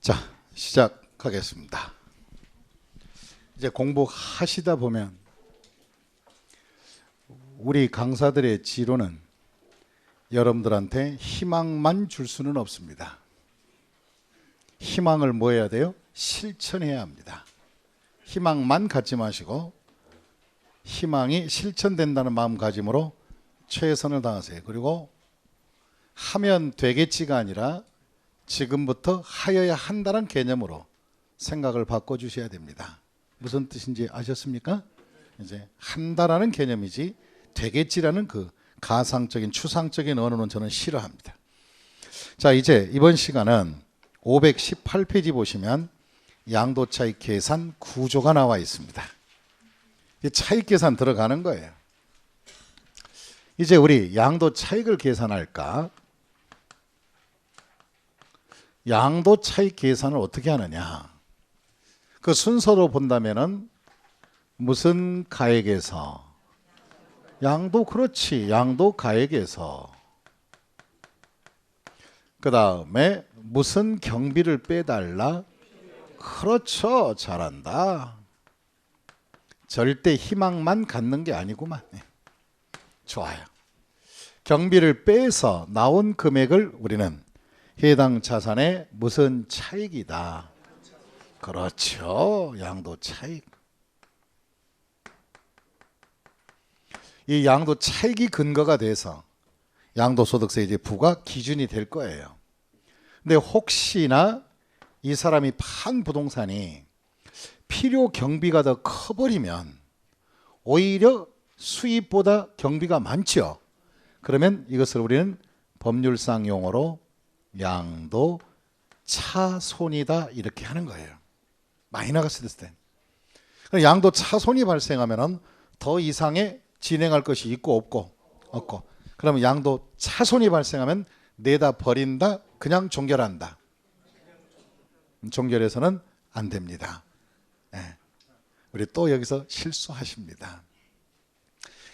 자, 시작하겠습니다. 이제 공부하시다 보면 우리 강사들의 지로는 여러분들한테 희망만 줄 수는 없습니다. 희망을 뭐 해야 돼요? 실천해야 합니다. 희망만 갖지 마시고 희망이 실천된다는 마음가짐으로 최선을 다하세요. 그리고 하면 되겠지가 아니라 지금부터 하여야 한다는 개념으로 생각을 바꿔주셔야 됩니다. 무슨 뜻인지 아셨습니까? 이제 한다라는 개념이지 되겠지라는 그 가상적인 추상적인 언어는 저는 싫어합니다. 자, 이제 이번 시간은 518페이지 보시면 양도 차익 계산 구조가 나와 있습니다. 차익 계산 들어가는 거예요. 이제 우리 양도 차익을 계산할까? 양도 차익 계산을 어떻게 하느냐? 그 순서로 본다면은 무슨 가액에서? 양도, 그렇지. 양도 가액에서. 그 다음에 무슨 경비를 빼달라? 그렇죠. 잘한다. 절대 희망만 갖는 게 아니구만. 좋아요. 경비를 빼서 나온 금액을 우리는 해당 자산의 무슨 차익이다. 그렇죠. 양도 차익. 이 양도 차익이 근거가 돼서 양도소득세 이제 부과 기준이 될 거예요. 근데 혹시나 이 사람이 판 부동산이 필요 경비가 더 커버리면 오히려 수입보다 경비가 많죠. 그러면 이것을 우리는 법률상 용어로 양도 차손이다 이렇게 하는 거예요. 많이 나갔을 때. 양도 차손이 발생하면 더 이상의 진행할 것이 있고 없고. 그러면 양도 차손이 발생하면 내다 버린다, 그냥 종결한다. 종결해서는 안 됩니다. 네. 우리 또 여기서 실수하십니다.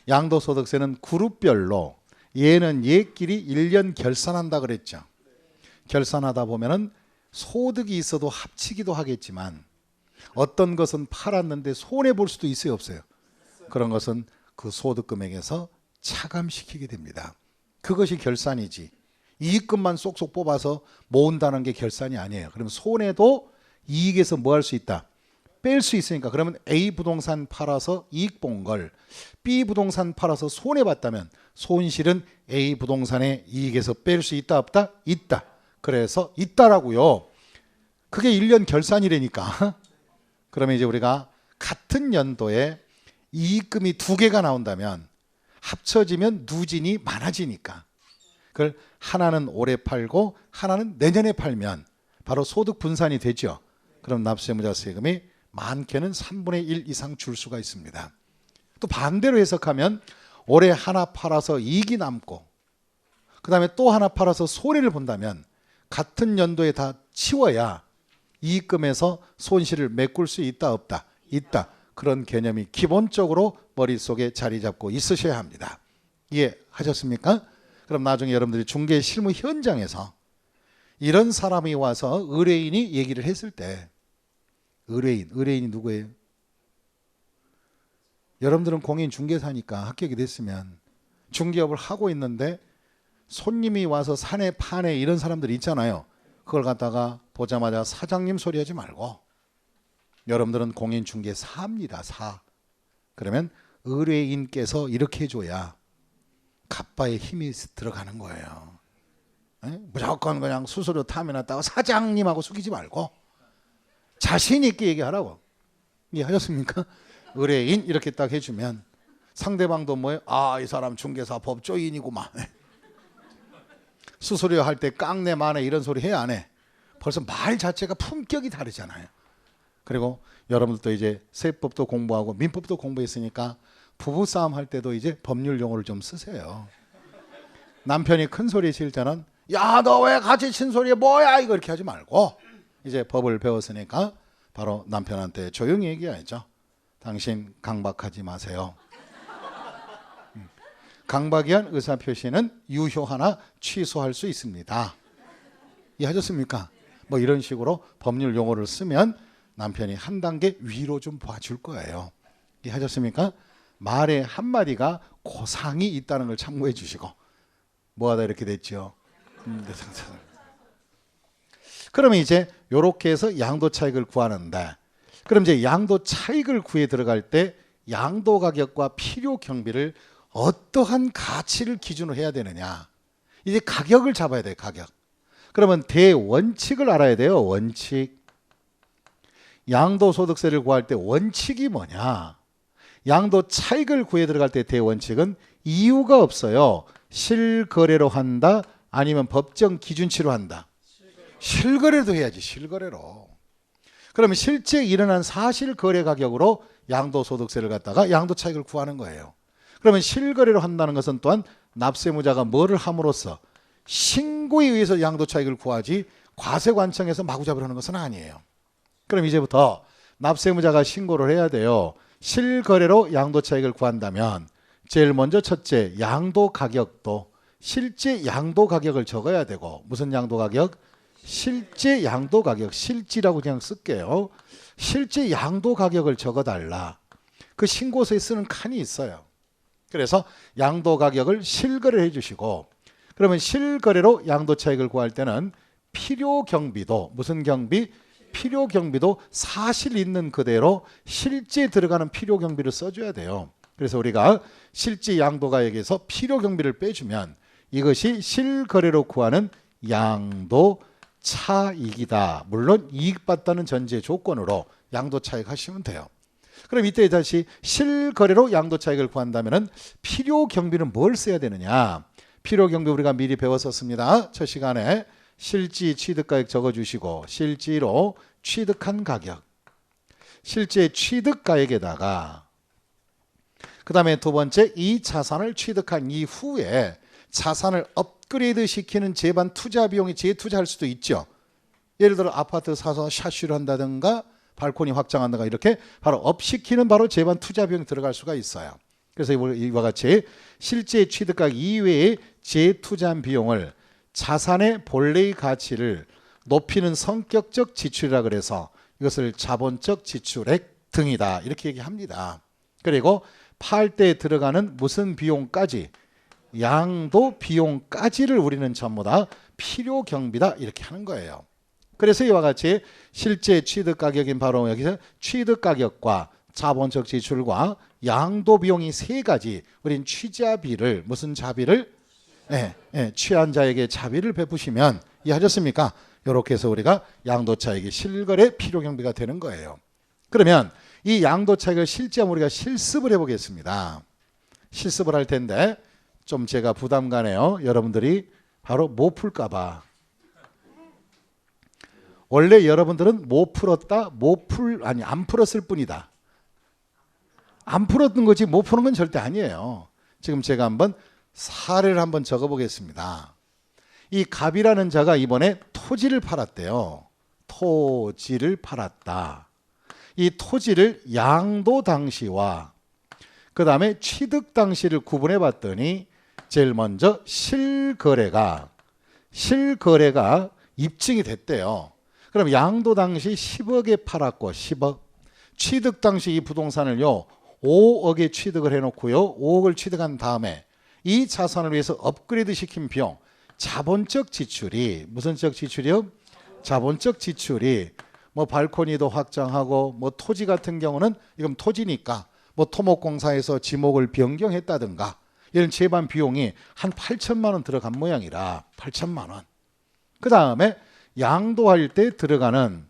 양도소득세는 그룹별로 얘는 얘끼리 1년 결산한다 그랬죠. 결산하다 보면은 소득이 있어도 합치기도 하겠지만 어떤 것은 팔았는데 손해볼 수도 있어요, 없어요? 그런 것은 그 소득 금액에서 차감시키게 됩니다. 그것이 결산이지 이익금만 쏙쏙 뽑아서 모은다는 게 결산이 아니에요. 그러면 손해도 이익에서 뭐 할 수 있다? 뺄 수 있으니까. 그러면 A 부동산 팔아서 이익 본 걸 B 부동산 팔아서 손해봤다면 손실은 A 부동산의 이익에서 뺄 수 있다 없다? 있다. 그래서 있다라고요. 그게 1년 결산이라니까. 그러면 이제 우리가 같은 연도에 이익금이 두 개가 나온다면 합쳐지면 누진이 많아지니까 그걸 하나는 올해 팔고 하나는 내년에 팔면 바로 소득 분산이 되죠. 그럼 납세의무자 세금이 많게는 3분의 1 이상 줄 수가 있습니다. 또 반대로 해석하면 올해 하나 팔아서 이익이 남고 그 다음에 또 하나 팔아서 손해를 본다면 같은 연도에 다 치워야 이익금에서 손실을 메꿀 수 있다 없다? 있다. 그런 개념이 기본적으로 머릿속에 자리 잡고 있으셔야 합니다. 이해하셨습니까? 그럼 나중에 여러분들이 중개 실무 현장에서 이런 사람이 와서 의뢰인이 얘기를 했을 때 의뢰인이 누구예요? 여러분들은 공인중개사니까 합격이 됐으면 중개업을 하고 있는데 손님이 와서 사내 파내 이런 사람들이 있잖아요. 그걸 갖다가 보자마자 사장님 소리 하지 말고 여러분들은 공인중개사입니다. 사. 그러면 의뢰인께서 이렇게 해줘야 갑바의 힘이 들어가는 거예요. 에? 무조건 그냥 수수료 타면했다가 사장님하고 숙이지 말고 자신 있게 얘기하라고. 이해하셨습니까? 의뢰인 이렇게 딱 해주면 상대방도 뭐예요? 아, 이 사람 중개사 법조인이구만. 수수료 할 때 깡내 마네 이런 소리 해 안 해? 벌써 말 자체가 품격이 다르잖아요. 그리고 여러분들도 이제 세법도 공부하고 민법도 공부했으니까 부부싸움 할 때도 이제 법률 용어를 좀 쓰세요. 남편이 큰 소리 칠 때는 야, 너 왜 같이 친 소리야 뭐야 이거 이렇게 하지 말고 이제 법을 배웠으니까 바로 남편한테 조용히 얘기해야죠. 당신 강박하지 마세요. 강박이한 의사표시는 유효하나 취소할 수 있습니다. 이해하셨습니까? 뭐 이런 식으로 법률 용어를 쓰면 남편이 한 단계 위로 좀 봐줄 거예요. 이해하셨습니까? 말의 한마디가 고상이 있다는 걸 참고해 주시고 뭐하다 이렇게 됐죠. 그러면 이제 이렇게 해서 양도 차익을 구하는데, 그럼 이제 양도 차익을 구해 들어갈 때 양도 가격과 필요 경비를 어떠한 가치를 기준으로 해야 되느냐. 이제 가격을 잡아야 돼요. 가격. 그러면 대원칙을 알아야 돼요. 원칙. 양도소득세를 구할 때 원칙이 뭐냐. 양도 차익을 구해 들어갈 때 대원칙은 이유가 없어요. 실거래로 한다 아니면 법정 기준치로 한다. 실거래도 해야지. 실거래로. 그러면 실제 일어난 사실거래 가격으로 양도소득세를 갖다가 양도차익을 구하는 거예요. 그러면 실거래로 한다는 것은 또한 납세무자가 뭐를 함으로써 신고에 의해서 양도차익을 구하지 과세관청에서 마구잡이로 하는 것은 아니에요. 그럼 이제부터 납세무자가 신고를 해야 돼요. 실거래로 양도차익을 구한다면 제일 먼저 첫째, 양도가격도 실제 양도가격을 적어야 되고, 무슨 양도가격? 실제 양도가격, 실지라고 그냥 쓸게요. 실제 양도가격을 적어달라. 그 신고서에 쓰는 칸이 있어요. 그래서 양도가격을 실거래를 해주시고, 그러면 실거래로 양도차익을 구할 때는 필요경비도, 무슨 경비? 필요경비도 사실 있는 그대로 실제 들어가는 필요경비를 써줘야 돼요. 그래서 우리가 실제 양도가액에서 필요경비를 빼주면 이것이 실거래로 구하는 양도차익이다. 물론 이익받다는 전제 조건으로 양도차익 하시면 돼요. 그럼 이때 다시 실거래로 양도차익을 구한다면 필요경비는 뭘 써야 되느냐. 필요경비 우리가 미리 배웠었습니다. 첫 시간에 실지 취득가액 적어주시고, 실지로 취득한 가격, 실제 취득가액에다가 그 다음에 두 번째, 이 자산을 취득한 이후에 자산을 업그레이드 시키는 재반 투자 비용이 재투자할 수도 있죠. 예를 들어 아파트 사서 샤쉬를 한다든가 발코니 확장한다든가 이렇게 바로 업시키는 바로 재반 투자 비용이 들어갈 수가 있어요. 그래서 이와 같이 실제 취득가액 이외의 재투자한 비용을 자산의 본래의 가치를 높이는 성격적 지출이라 그래서 이것을 자본적 지출액 등이다. 이렇게 얘기합니다. 그리고 팔 때 들어가는 무슨 비용까지, 양도 비용까지를 우리는 전부 다 필요경비다. 이렇게 하는 거예요. 그래서 이와 같이 실제 취득가격인 바로 여기서 취득가격과 자본적 지출과 양도 비용이 세 가지, 우린 취자비를, 무슨 자비를? 취한 자에게 자비를 베푸시면, 이해하셨습니까? 이렇게 해서 우리가 양도차익이 실거래 필요경비가 되는 거예요. 그러면 이 양도차익을 실제 우리가 실습을 해보겠습니다. 실습을 할 텐데 좀 제가 부담 가네요. 여러분들이 바로 못 풀까 봐. 원래 여러분들은 못 풀었다, 안 풀었을 뿐이다. 안 풀었던 거지 못 푸는 건 절대 아니에요. 지금 제가 한번 사례를 한번 적어보겠습니다. 이 갑이라는 자가 이번에 토지를 팔았대요. 토지를 팔았다. 이 토지를 양도 당시와 그 다음에 취득 당시를 구분해 봤더니 제일 먼저 실거래가 입증이 됐대요. 그럼 양도 당시 10억에 팔았고 10억, 취득 당시 이 부동산을요 5억에 취득을 해놓고요 5억을 취득한 다음에 이 자산을 위해서 업그레이드 시킨 비용, 자본적 지출이, 무슨 적 지출이요? 자본적 지출이 뭐 발코니도 확장하고 뭐 토지 같은 경우는 이건 토지니까 뭐 토목공사에서 지목을 변경했다든가 이런 재반 비용이 한 8천만 원 들어간 모양이라 8천만 원. 그 다음에 양도할 때 들어가는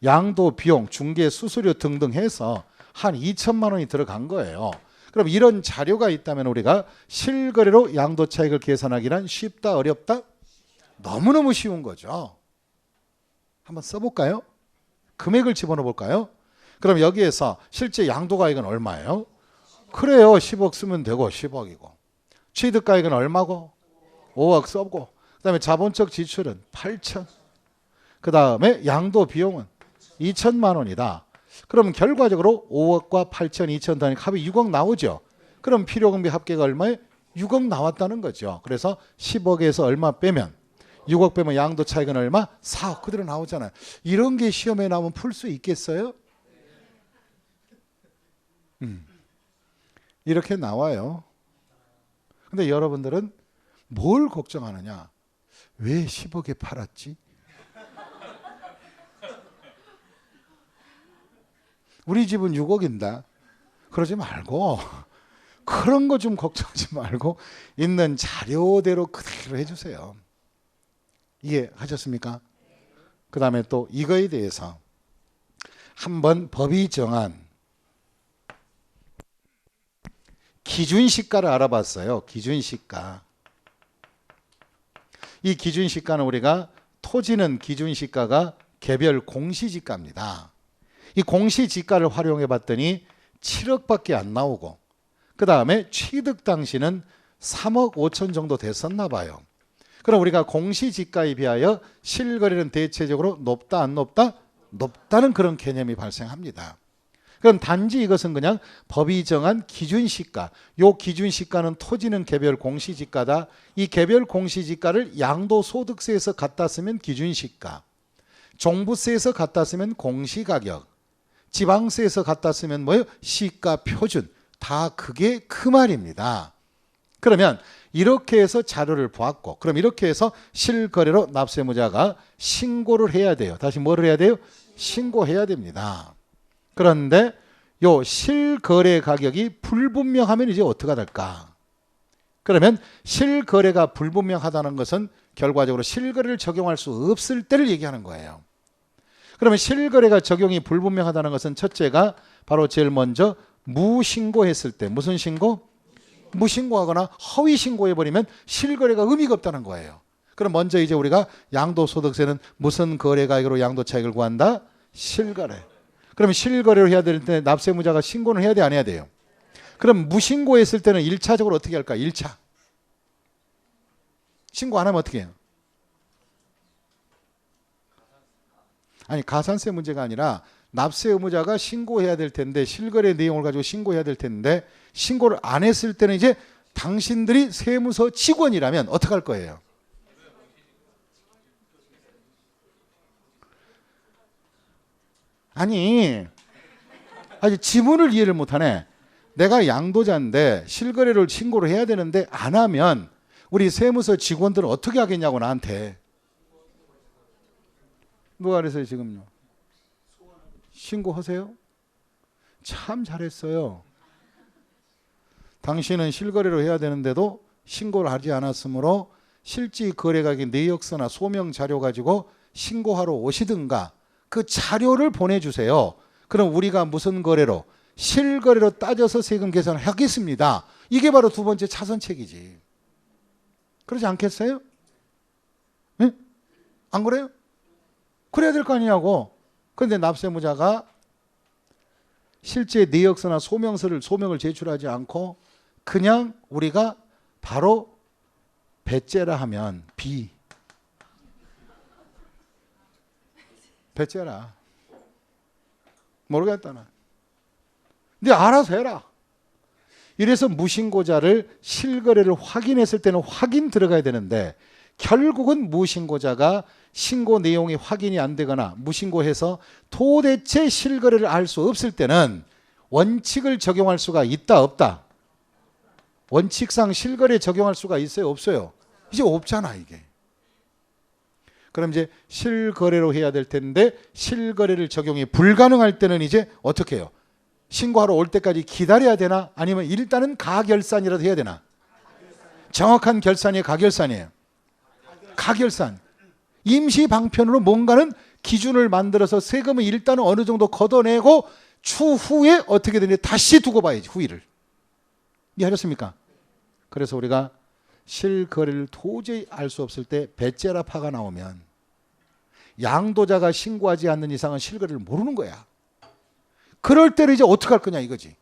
양도 비용, 중개 수수료 등등 해서 한 2천만 원이 들어간 거예요. 그럼 이런 자료가 있다면 우리가 실거래로 양도 차익을 계산하기란 쉽다, 어렵다? 너무너무 쉬운 거죠. 한번 써볼까요? 금액을 집어넣어 볼까요? 그럼 여기에서 실제 양도가액은 얼마예요? 그래요. 10억 쓰면 되고 10억이고. 취득가액은 얼마고? 5억 써고. 그 다음에 자본적 지출은 8천. 그 다음에 양도 비용은 2천만 원이다. 그럼 결과적으로 5억과 8천, 2천 더하니 합이 6억 나오죠. 그럼 필요경비 합계가 얼마에? 6억 나왔다는 거죠. 그래서 10억에서 얼마 빼면 6억 빼면 양도 차익은 얼마? 4억. 그대로 나오잖아요. 이런 게 시험에 나오면 풀 수 있겠어요? 이렇게 나와요. 근데 여러분들은 뭘 걱정하느냐? 왜 10억에 팔았지? 우리 집은 6억인다. 그러지 말고 그런 거 좀 걱정하지 말고 있는 자료대로 그대로 해주세요. 이해하셨습니까? 그 다음에 또 이거에 대해서 한번 법이 정한 기준시가를 알아봤어요. 기준시가. 이 기준시가는 우리가 토지는 기준시가가 개별 공시지가입니다. 이 공시지가를 활용해 봤더니 7억밖에 안 나오고 그 다음에 취득 당시는 3억 5천 정도 됐었나 봐요. 그럼 우리가 공시지가에 비하여 실거래는 대체적으로 높다 안 높다? 높다는 그런 개념이 발생합니다. 그럼 단지 이것은 그냥 법이 정한 기준시가. 요 기준시가는 토지는 개별 공시지가다. 이 개별 공시지가를 양도소득세에서 갖다 쓰면 기준시가, 종부세에서 갖다 쓰면 공시가격, 지방세에서 갖다 쓰면 뭐예요? 시가 표준. 다 그게 그 말입니다. 그러면 이렇게 해서 자료를 보았고, 그럼 이렇게 해서 실거래로 납세무자가 신고를 해야 돼요. 다시 뭐를 해야 돼요? 신고해야 됩니다. 그런데 요 실거래 가격이 불분명하면 이제 어떻게 될까? 그러면 실거래가 불분명하다는 것은 결과적으로 실거래를 적용할 수 없을 때를 얘기하는 거예요. 그러면 실거래가 적용이 불분명하다는 것은 첫째가 바로 제일 먼저 무신고했을 때. 무슨 신고? 무신고하거나 허위 신고해버리면 실거래가 의미가 없다는 거예요. 그럼 먼저 이제 우리가 양도소득세는 무슨 거래가액으로 양도차익을 구한다? 실거래. 그러면 실거래를 해야 될 때 납세무자가 신고는 해야 돼, 안 해야 돼요? 그럼 무신고했을 때는 1차적으로 어떻게 할까? 1차. 신고 안 하면 어떻게 해요? 아니, 가산세 문제가 아니라 납세 의무자가 신고해야 될 텐데, 실거래 내용을 가지고 신고해야 될 텐데 신고를 안 했을 때는 이제 당신들이 세무서 직원이라면 어떻게 할 거예요? 아니 지문을 이해를 못하네. 내가 양도자인데 실거래를 신고를 해야 되는데 안 하면 우리 세무서 직원들은 어떻게 하겠냐고 나한테. 누가 그래서요 지금요? 신고하세요? 참 잘했어요. 당신은 실거래를 해야 되는데도 신고를 하지 않았으므로 실지 거래가격 내역서나 소명 자료 가지고 신고하러 오시든가 그 자료를 보내주세요. 그럼 우리가 무슨 거래로? 실거래로 따져서 세금 계산을 하겠습니다. 이게 바로 두 번째 차선책이지. 그러지 않겠어요? 네? 안 그래요? 그래야 될 거 아니냐고. 그런데 납세무자가 실제 내역서나 소명을 제출하지 않고 그냥 우리가 바로 배째라 하면 배째라. 모르겠다 나. 네 알아서 해라. 이래서 무신고자를 실거래를 확인했을 때는 확인 들어가야 되는데 결국은 무신고자가 신고 내용이 확인이 안 되거나 무신고해서 도대체 실거래를 알 수 없을 때는 원칙을 적용할 수가 있다 없다? 원칙상 실거래 적용할 수가 있어요 없어요? 이제 없잖아 이게. 그럼 이제 실거래로 해야 될 텐데 실거래를 적용이 불가능할 때는 이제 어떻게 해요? 신고하러 올 때까지 기다려야 되나? 아니면 일단은 가결산이라도 해야 되나? 정확한 결산이에요 가결산이에요? 가결산. 임시 방편으로 뭔가는 기준을 만들어서 세금을 일단은 어느 정도 걷어내고 추후에 어떻게 되는지 다시 두고 봐야지 후일을. 이해하셨습니까? 그래서 우리가 실거래를 도저히 알 수 없을 때 배째라 파가 나오면 양도자가 신고하지 않는 이상은 실거래를 모르는 거야. 그럴 때는 이제 어떻게 할 거냐 이거지.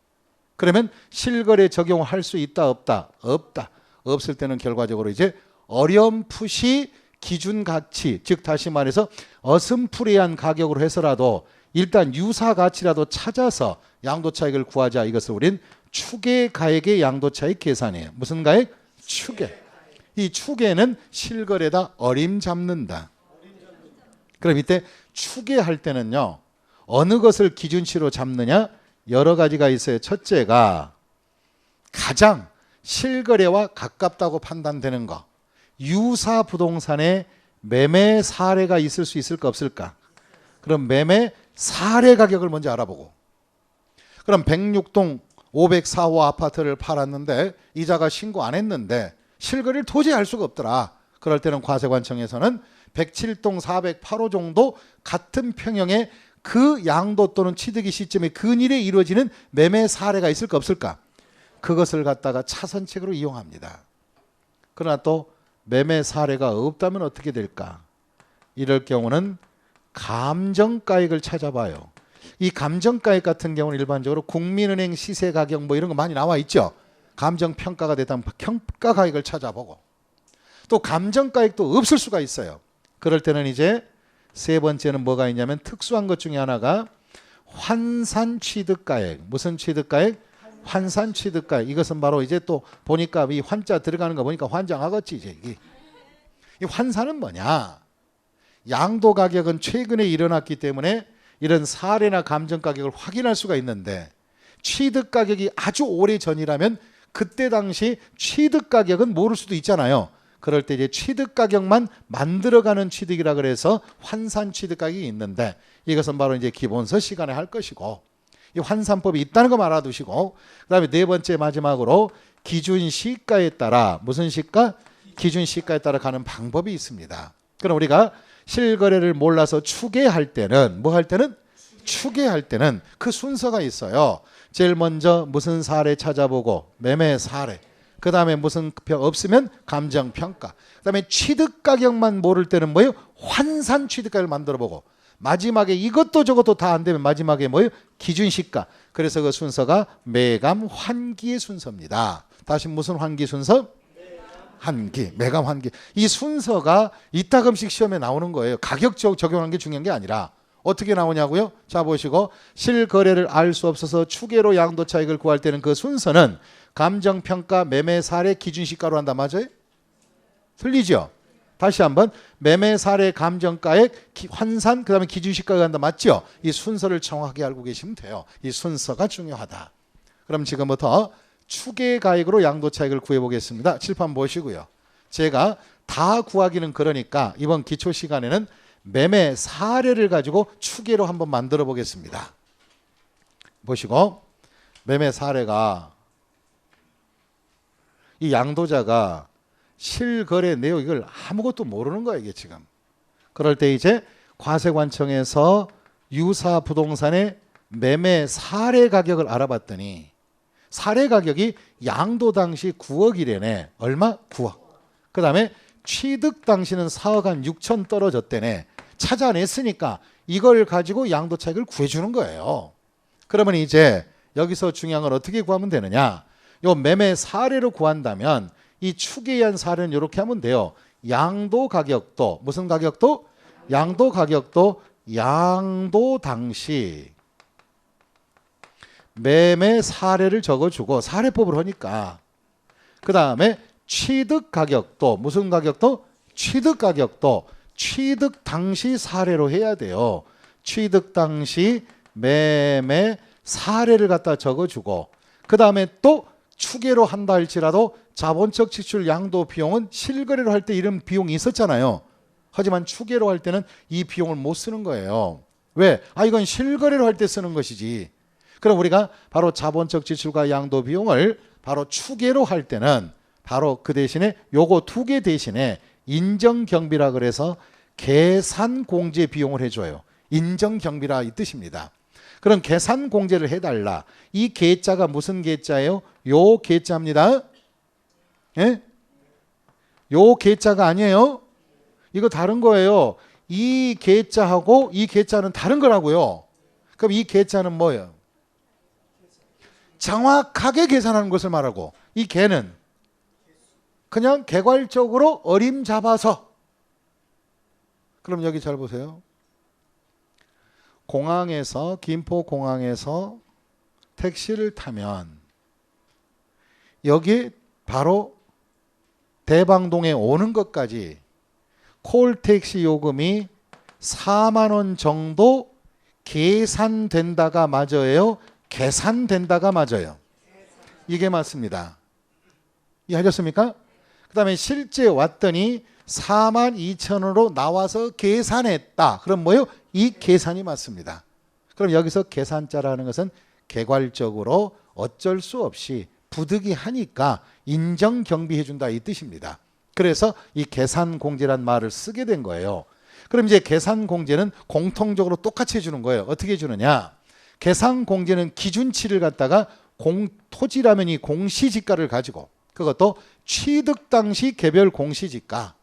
그러면 실거래 적용할 수 있다 없다? 없다. 없을 때는 결과적으로 이제 어렴풋이 기준 가치, 즉 다시 말해서 어슴푸레한 가격으로 해서라도 일단 유사 가치라도 찾아서 양도차익을 구하자. 이것을 우린 추계가액의 양도차익 계산이에요. 무슨 가액? 추계. 이 추계는 실거래다, 어림잡는다. 그럼 이때 추계할 때는요, 어느 것을 기준치로 잡느냐? 여러 가지가 있어요. 첫째가 가장 실거래와 가깝다고 판단되는 거. 유사 부동산에 매매 사례가 있을 수 있을까 없을까? 그럼 매매 사례 가격을 먼저 알아보고, 그럼 106동 504호 아파트를 팔았는데 이자가 신고 안 했는데 실거래를 도저히 할 수가 없더라. 그럴 때는 과세관청에서는 107동 408호 정도 같은 평형의 그 양도 또는 취득이 시점에 근일에 이루어지는 매매 사례가 있을까 없을까? 그것을 갖다가 차선책으로 이용합니다. 그러나 또 매매 사례가 없다면 어떻게 될까? 이럴 경우는 감정가액을 찾아봐요. 이 감정가액 같은 경우는 일반적으로 국민은행 시세가격 뭐 이런 거 많이 나와 있죠. 감정평가가 됐다면 평가가액을 찾아보고, 또 감정가액도 없을 수가 있어요. 그럴 때는 이제 세 번째는 뭐가 있냐면 특수한 것 중에 하나가 환산취득가액. 무슨 취득가액? 환산취득가액. 이것은 바로 이제 또 보니까 이 환자 들어가는 거 보니까 환장하겠지. 이제 이 환산은 뭐냐? 양도 가격은 최근에 일어났기 때문에 이런 사례나 감정 가격을 확인할 수가 있는데, 취득 가격이 아주 오래 전이라면 그때 당시 취득 가격은 모를 수도 있잖아요. 그럴 때 이제 취득 가격만 만들어가는 취득이라 그래서 환산 취득 가격이 있는데, 이것은 바로 이제 기본서 시간에 할 것이고, 이 환산법이 있다는 거 알아두시고, 그다음에 네 번째 마지막으로 기준 시가에 따라, 무슨 시가? 기준 시가에 따라 가는 방법이 있습니다. 그럼 우리가 실거래를 몰라서 추계할 때는 뭐 할 때는? 추계할 때는 그 순서가 있어요. 제일 먼저 무슨 사례 찾아보고 매매 사례, 그 다음에 무슨 없으면 감정평가, 그 다음에 취득가격만 모를 때는 뭐예요? 환산 취득가격을 만들어보고, 마지막에 이것도 저것도 다 안 되면 마지막에 뭐예요? 기준시가. 그래서 그 순서가 매감 환기의 순서입니다. 다시 무슨 환기 순서? 환기, 매감 환기. 이 순서가 이따금씩 시험에 나오는 거예요. 가격 적용하는 게 중요한 게 아니라 어떻게 나오냐고요? 자 보시고, 실거래를 알 수 없어서 추계로 양도 차익을 구할 때는 그 순서는 감정평가, 매매 사례, 기준시가로 한다. 맞아요? 틀리죠? 다시 한번 매매 사례, 감정가액, 환산, 그 다음에 기준시가가 한다. 맞죠? 이 순서를 정확하게 알고 계시면 돼요. 이 순서가 중요하다. 그럼 지금부터 추계가액으로 양도 차익을 구해보겠습니다. 칠판 보시고요. 제가 다 구하기는 그러니까 이번 기초 시간에는 매매 사례를 가지고 추계로 한번 만들어 보겠습니다. 보시고, 매매 사례가 이 양도자가 실거래 내용 이걸 아무것도 모르는 거예요, 이게 지금. 그럴 때 이제 과세관청에서 유사 부동산의 매매 사례 가격을 알아봤더니 사례 가격이 양도 당시 9억이래네. 얼마? 9억. 그 다음에 취득 당시는 4억 한 6천 떨어졌대네. 찾아냈으니까 이걸 가지고 양도 차익을 구해주는 거예요. 그러면 이제 여기서 중요한 건 어떻게 구하면 되느냐? 요 매매 사례로 구한다면 이 추계한 사례는 이렇게 하면 돼요. 양도 가격도, 무슨 가격도? 양도 가격도 양도 당시 매매 사례를 적어주고, 사례법을 하니까, 그 다음에 취득 가격도, 무슨 가격도? 취득 가격도 취득 당시 사례로 해야 돼요. 취득 당시 매매 사례를 갖다 적어주고, 그 다음에 또 추계로 한다 할지라도 자본적 지출 양도 비용은 실거래로 할 때 이런 비용이 있었잖아요. 하지만 추계로 할 때는 이 비용을 못 쓰는 거예요. 왜? 이건 실거래로 할 때 쓰는 것이지. 그럼 우리가 바로 자본적 지출과 양도 비용을 바로 추계로 할 때는 바로 그 대신에 요거 두 개 대신에 인정경비라 그래서 계산공제 비용을 해줘요. 인정경비라 이 뜻입니다. 그럼 계산공제를 해달라. 이 계자가 무슨 계자예요? 요 계자입니다. 예? 요 계자가 아니에요. 이거 다른 거예요. 이 계자하고 이 계자는 다른 거라고요. 그럼 이 계자는 뭐예요? 정확하게 계산하는 것을 말하고, 이 개는 그냥 개괄적으로 어림잡아서. 그럼 여기 잘 보세요. 공항에서, 김포공항에서 택시를 타면 여기 바로 대방동에 오는 것까지 콜택시 요금이 4만 원 정도 계산된다가 맞아요? 계산된다가 맞아요? 이게 맞습니다. 이해하셨습니까? 그 다음에 실제 왔더니 4만 2천 원으로 나와서 계산했다. 그럼 뭐요? 이 계산이 맞습니다. 그럼 여기서 계산자라는 것은 개괄적으로 어쩔 수 없이 부득이하니까 인정 경비해 준다 이 뜻입니다. 그래서 이 계산공제란 말을 쓰게 된 거예요. 그럼 이제 계산공제는 공통적으로 똑같이 해주는 거예요. 어떻게 해주느냐? 계산공제는 기준치를 갖다가 토지라면 이 공시지가를 가지고 그것도 취득 당시 개별 공시지가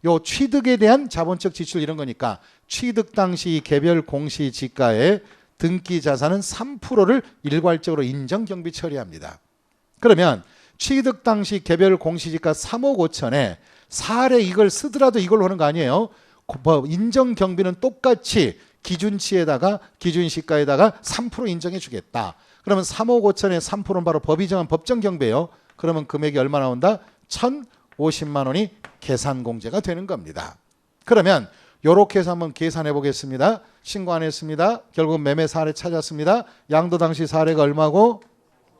요 취득에 대한 자본적 지출 이런 거니까 취득 당시 개별 공시지가의 등기 자산은 3%를 일괄적으로 인정 경비 처리합니다. 그러면 취득 당시 개별 공시지가 3억 5천에 사례 이걸 쓰더라도 이걸로 하는 거 아니에요. 인정 경비는 똑같이 기준치에다가 기준시가에다가 3% 인정해 주겠다. 그러면 3억 5천에 3%는 바로 법이 정한 법정 경비예요. 그러면 금액이 얼마 나온다? 1,050만 원이 계산 공제가 되는 겁니다. 그러면 이렇게 해서 한번 계산해 보겠습니다. 신고 안 했습니다. 결국 매매 사례 찾았습니다. 양도 당시 사례가 얼마고?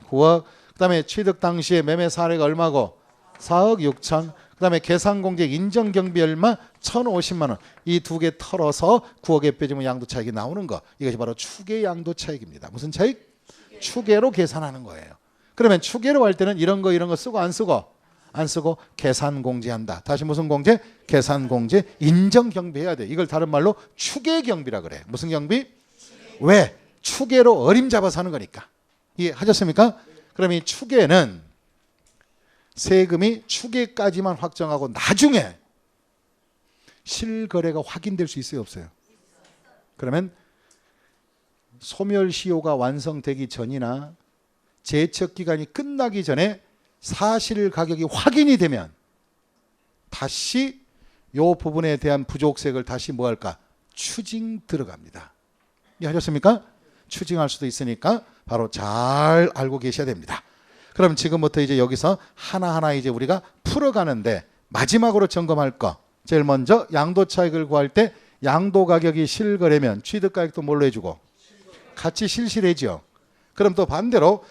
9억. 그 다음에 취득 당시에 매매 사례가 얼마고? 4억 6천. 그 다음에 계산공제 인정경비 얼마? 1,050만 원. 이 두 개 털어서 9억에 빼주면 양도차익이 나오는 거. 이것이 바로 추계 양도차익입니다. 무슨 차익? 추계로 계산하는 거예요. 그러면 추계로 할 때는 이런 거 쓰고 안 쓰고? 안 쓰고 계산공제한다. 다시 무슨 공제? 계산공제 인정경비해야 돼. 이걸 다른 말로 추계경비라 그래. 무슨 경비? 왜? 추계로 어림잡아서 하는 거니까. 이해하셨습니까? 그럼 이 추계는 세금이 추계까지만 확정하고 나중에 실거래가 확인될 수 있어요, 없어요? 그러면 소멸시효가 완성되기 전이나 제척기간이 끝나기 전에 사실 가격이 확인이 되면 다시 이 부분에 대한 부족세액을 다시 뭐 할까? 추징 들어갑니다. 이해하셨습니까? 추징할 수도 있으니까 바로 잘 알고 계셔야 됩니다. 그럼 지금부터 이제 여기서 하나하나 이제 우리가 풀어가는데 마지막으로 점검할 거. 제일 먼저 양도차익을 구할 때 양도 가격이 실거래면 취득가액도 뭘로 해주고? 같이 실시해죠. 그럼 또 반대로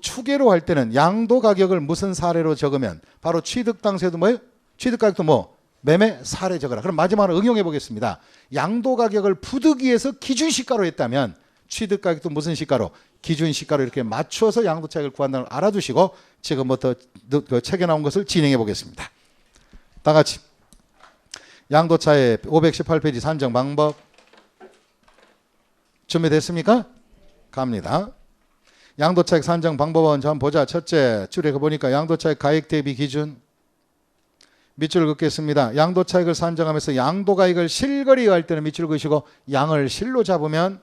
추계로 할 때는 양도 가격을 무슨 사례로 적으면 바로 취득 당시에도 뭐예요? 취득가격도 뭐? 매매 사례 적어라. 그럼 마지막으로 응용해 보겠습니다. 양도 가격을 부득이해서 기준시가로 했다면 취득가격도 무슨 시가로? 기준시가로 이렇게 맞춰서 양도차익을 구한다는 걸 알아두시고 지금부터 그 책에 나온 것을 진행해 보겠습니다. 다 같이 양도차익 518페이지 산정 방법 준비됐습니까? 갑니다. 양도차익 산정 방법은 좀 보자. 첫째 줄에 보니까 양도차익 가액 대비 기준 밑줄 긋겠습니다. 양도차익을 산정하면서 양도가액을 실거래할 때는 밑줄 그으시고 양을 실로 잡으면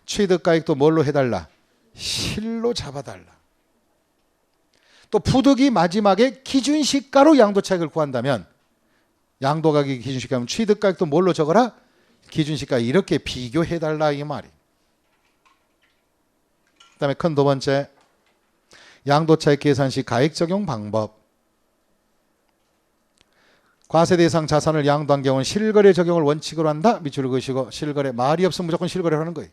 취득가액도 뭘로 해달라? 실로 잡아달라. 또 부득이 마지막에 기준시가로 양도차익을 구한다면 양도가격이 기준시가면 취득가액도 뭘로 적어라? 기준시가 이렇게 비교해달라 이 말이. 그 다음에 큰 두 번째 양도차익 계산 시 가액 적용 방법. 과세 대상 자산을 양도한 경우는 실거래 적용을 원칙으로 한다. 밑줄 그으시고 실거래 말이 없으면 무조건 실거래를 하는 거예요.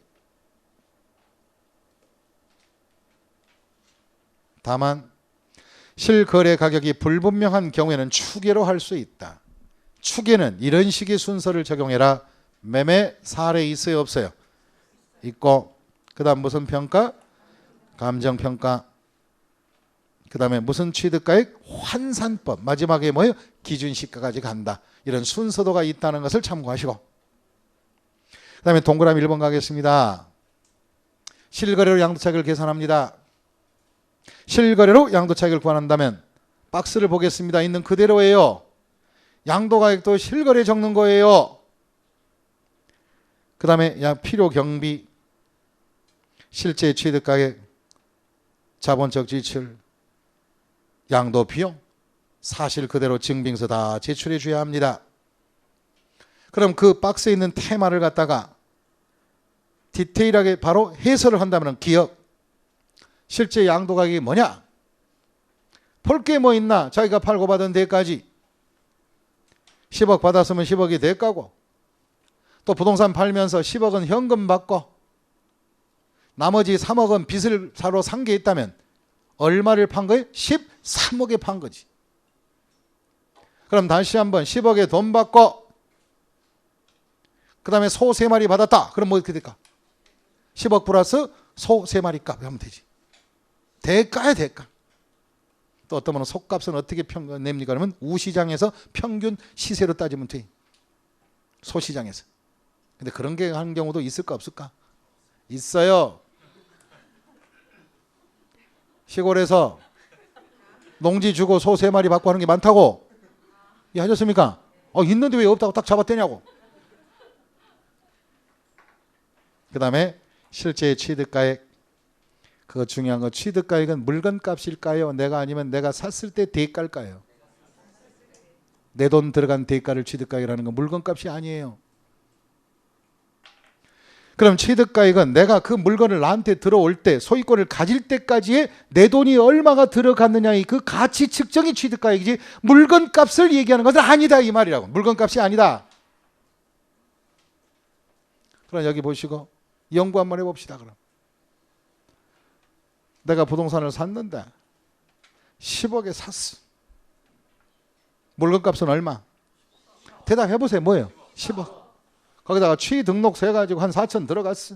다만 실거래 가격이 불분명한 경우에는 추계로 할 수 있다. 추계는 이런 식의 순서를 적용해라. 매매 사례 있어요 없어요? 있고 그 다음 무슨 평가? 감정평가. 그 다음에 무슨 취득가액? 환산법. 마지막에 뭐예요? 기준시가까지 간다. 이런 순서도가 있다는 것을 참고하시고 그 다음에 동그라미 1번 가겠습니다. 실거래로 양도차익을 계산합니다. 실거래로 양도차익을 구한다면 박스를 보겠습니다. 있는 그대로예요. 양도가액도 실거래 적는 거예요. 그 다음에 필요경비, 실제 취득가액, 자본적 지출, 양도비용, 사실 그대로 증빙서 다 제출해 줘야 합니다. 그럼 그 박스에 있는 테마를 갖다가 디테일하게 바로 해설을 한다면 기억, 실제 양도가격이 뭐냐? 볼 게 뭐 있나? 자기가 팔고 받은 대가지. 10억 받았으면 10억이 대가고, 또 부동산 팔면서 10억은 현금 받고 나머지 3억은 빚을 사러 산 게 있다면 얼마를 판 거예요? 13억에 판 거지. 그럼 다시 한번 10억에 돈 받고 그 다음에 소 3마리 받았다. 그럼 뭐 어떻게 될까? 10억 플러스 소 3마리 값 하면 되지. 대가야 대가. 또 어떤 분은 소값은 어떻게 냅니까? 그러면 우시장에서 평균 시세로 따지면 돼. 소시장에서. 근데 그런 게 하는 경우도 있을까 없을까? 있어요. 시골에서 농지 주고 소 3마리 받고 하는 게 많다고. 이해하셨습니까? 있는데 왜 없다고 딱 잡아떼냐고. 그 다음에 실제 취득가액. 그거 중요한 거, 취득가액은 물건값일까요? 내가 아니면 내가 샀을 때 대가일까요? 내 돈 들어간 대가를 취득가액이라는 건 물건값이 아니에요. 그럼 취득가액은 내가 그 물건을 나한테 들어올 때, 소유권을 가질 때까지의 내 돈이 얼마가 들어갔느냐의 그 가치 측정이 취득가액이지, 물건값을 얘기하는 것은 아니다 이 말이라고. 물건값이 아니다. 그럼 여기 보시고 연구 한번 해봅시다. 그럼 내가 부동산을 샀는데 10억에 샀어. 물건값은 얼마? 대답해보세요. 뭐예요? 10억. 거기다가 취등록세 해가지고 한 4천 들어갔어.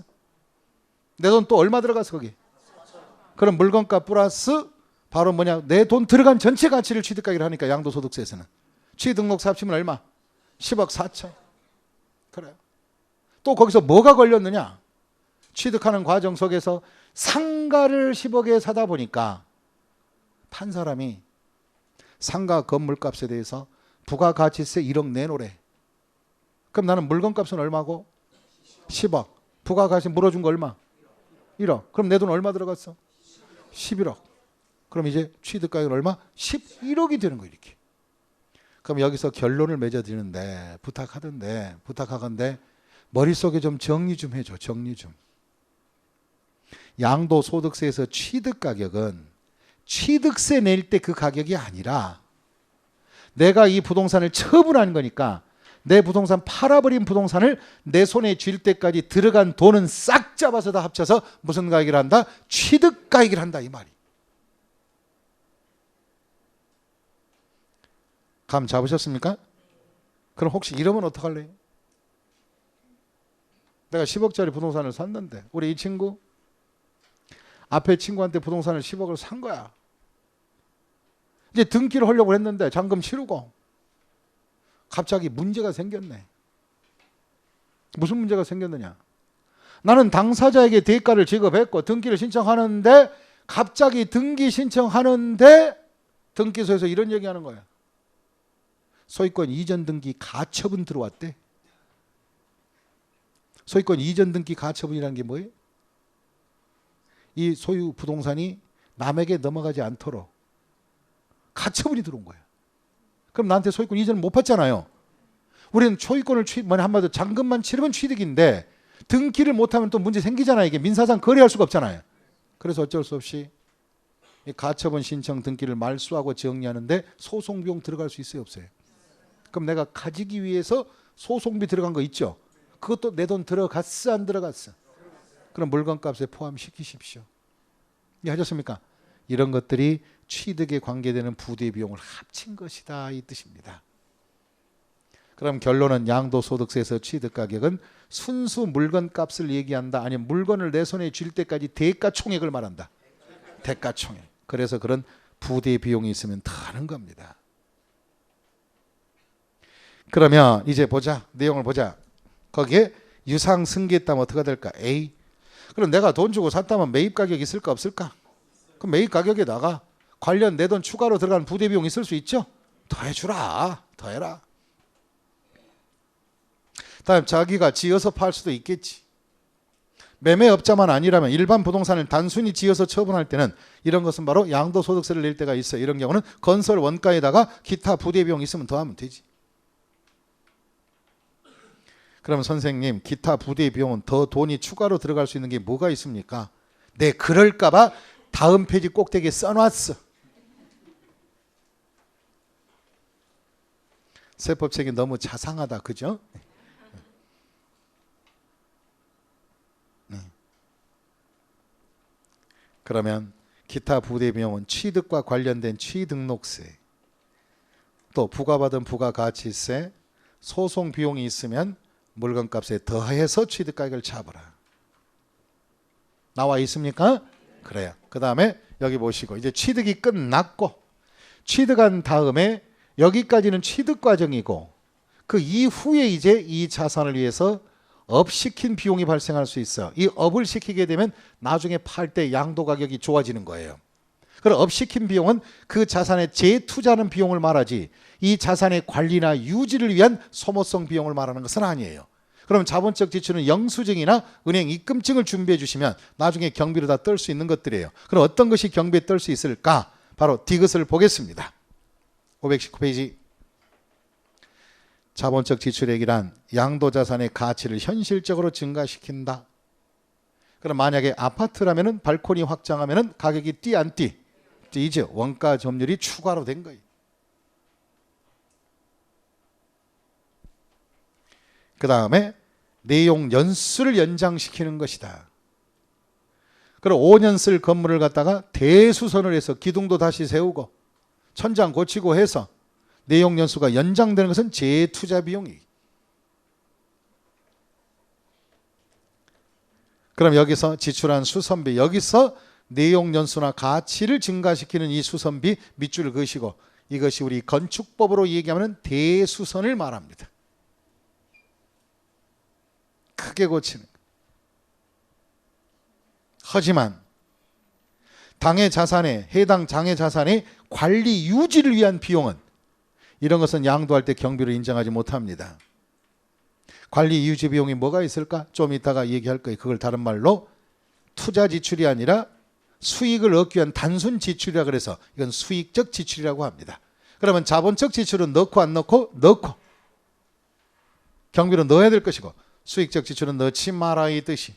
내 돈 또 얼마 들어갔어 거기? 그럼 물건값 플러스 바로 뭐냐? 내 돈 들어간 전체 가치를 취득가액을 하니까 양도소득세에서는. 취등록세 합치면 얼마? 10억 4천. 그래요. 또 거기서 뭐가 걸렸느냐? 취득하는 과정 속에서 상가를 10억에 사다 보니까 판 사람이 상가 건물값에 대해서 부가가치세 1억 내놓으래. 그럼 나는 물건값은 얼마고? 10억. 부가가치 물어준 거 얼마? 1억. 그럼 내 돈 얼마 들어갔어? 11억. 그럼 이제 취득가액은 얼마? 11억이 되는 거예요. 이렇게. 그럼 여기서 결론을 맺어드리는데 부탁하건대 머릿속에 좀 정리 좀 해줘. 정리 좀. 양도소득세에서 취득가격은 취득세 낼 때 그 가격이 아니라 내가 이 부동산을 처분한 거니까 내 부동산 팔아버린 부동산을 내 손에 쥘 때까지 들어간 돈은 싹 잡아서 다 합쳐서 무슨 가액을 한다? 취득가액을 한다 이 말이. 감 잡으셨습니까? 그럼 혹시 이러면 어떡할래요? 내가 10억짜리 부동산을 샀는데 우리 이 친구 앞에 친구한테 부동산을 10억을 산 거야. 이제 등기를 하려고 했는데 잔금 치르고 갑자기 문제가 생겼네. 무슨 문제가 생겼느냐? 나는 당사자에게 대가를 지급했고 등기를 신청하는데 갑자기 등기 신청하는데 등기소에서 이런 얘기하는 거야. 소유권 이전 등기 가처분 들어왔대. 소유권 이전 등기 가처분이라는 게 뭐예요? 이 소유 부동산이 남에게 넘어가지 않도록 가처분이 들어온 거야. 그럼 나한테 소유권 이전을 못 받잖아요. 우리는 소유권을 한마디로 잔금만 치르면 취득인데 등기를 못하면 또 문제 생기잖아요. 이게 민사상 거래할 수가 없잖아요. 그래서 어쩔 수 없이 이 가처분 신청 등기를 말소하고 정리하는데 소송비용 들어갈 수 있어요, 없어요? 그럼 내가 가지기 위해서 소송비 들어간 거 있죠? 그것도 내 돈 들어갔어, 안 들어갔어? 그럼 물건값에 포함시키십시오. 이해하셨습니까? 이런 것들이 취득에 관계되는 부대 비용을 합친 것이다 이 뜻입니다. 그럼 결론은 양도소득세에서 취득가격은 순수 물건값을 얘기한다, 아니면 물건을 내 손에 쥘 때까지 대가총액을 말한다. 대가총액. 그래서 그런 부대 비용이 있으면 더 하는 겁니다. 그러면 이제 보자. 내용을 보자. 거기에 유상승계했다면 어떻게 될까? A. 그럼 내가 돈 주고 샀다면 매입 가격이 있을까 없을까? 그럼 매입 가격에다가 관련 내 돈 추가로 들어간 부대 비용 있을 수 있죠? 더해주라. 더해라. 다음 자기가 지어서 팔 수도 있겠지. 매매업자만 아니라면 일반 부동산을 단순히 지어서 처분할 때는 이런 것은 바로 양도소득세를 낼 때가 있어요. 이런 경우는 건설 원가에다가 기타 부대 비용 있으면 더하면 되지. 그럼 선생님, 기타 부대 비용은 더 돈이 추가로 들어갈 수 있는 게 뭐가 있습니까? 네, 그럴까 봐 다음 페이지 꼭대기에 써놨어. 세법책이 너무 자상하다, 그죠? 그러면 기타 부대 비용은 취득과 관련된 취등록세, 또 부과받은 부가가치세, 소송 비용이 있으면 물건값에 더해서 취득가액을 잡으라. 나와 있습니까? 그래요. 그 다음에 여기 보시고 이제 취득이 끝났고, 취득한 다음에 여기까지는 취득 과정이고, 그 이후에 이제 이 자산을 위해서 업시킨 비용이 발생할 수 있어요. 이 업을 시키게 되면 나중에 팔 때 양도 가격이 좋아지는 거예요. 그럼 업시킨 비용은 그 자산에 재투자하는 비용을 말하지, 이 자산의 관리나 유지를 위한 소모성 비용을 말하는 것은 아니에요. 그럼 자본적 지출은 영수증이나 은행 입금증을 준비해 주시면 나중에 경비로 다 뜰 수 있는 것들이에요. 그럼 어떤 것이 경비에 뜰 수 있을까? 바로 디귿을 보겠습니다. 519페이지. 자본적 지출액이란 양도자산의 가치를 현실적으로 증가시킨다. 그럼 만약에 아파트라면 발코니 확장하면 가격이 뛰 안 뛰? 뛰죠. 원가 점유율이 추가로 된 거예요. 그 다음에 내용 연수를 연장시키는 것이다. 그럼 5년 쓸 건물을 갖다가 대수선을 해서 기둥도 다시 세우고 천장 고치고 해서 내용 연수가 연장되는 것은 재투자 비용이. 그럼 여기서 지출한 수선비, 여기서 내용 연수나 가치를 증가시키는 이 수선비 밑줄을 그으시고, 이것이 우리 건축법으로 얘기하면 대수선을 말합니다. 크게 고치는 것. 하지만 당해 자산에, 해당 장해 자산의 관리 유지를 위한 비용은, 이런 것은 양도할 때 경비로 인정하지 못합니다. 관리 유지 비용이 뭐가 있을까? 좀 이따가 얘기할 거예요. 그걸 다른 말로 투자 지출이 아니라 수익을 얻기 위한 단순 지출이라 그래서 이건 수익적 지출이라고 합니다. 그러면 자본적 지출은 넣고 안 넣고? 넣고. 경비로 넣어야 될 것이고, 수익적 지출은 넣지 마라 이 뜻이.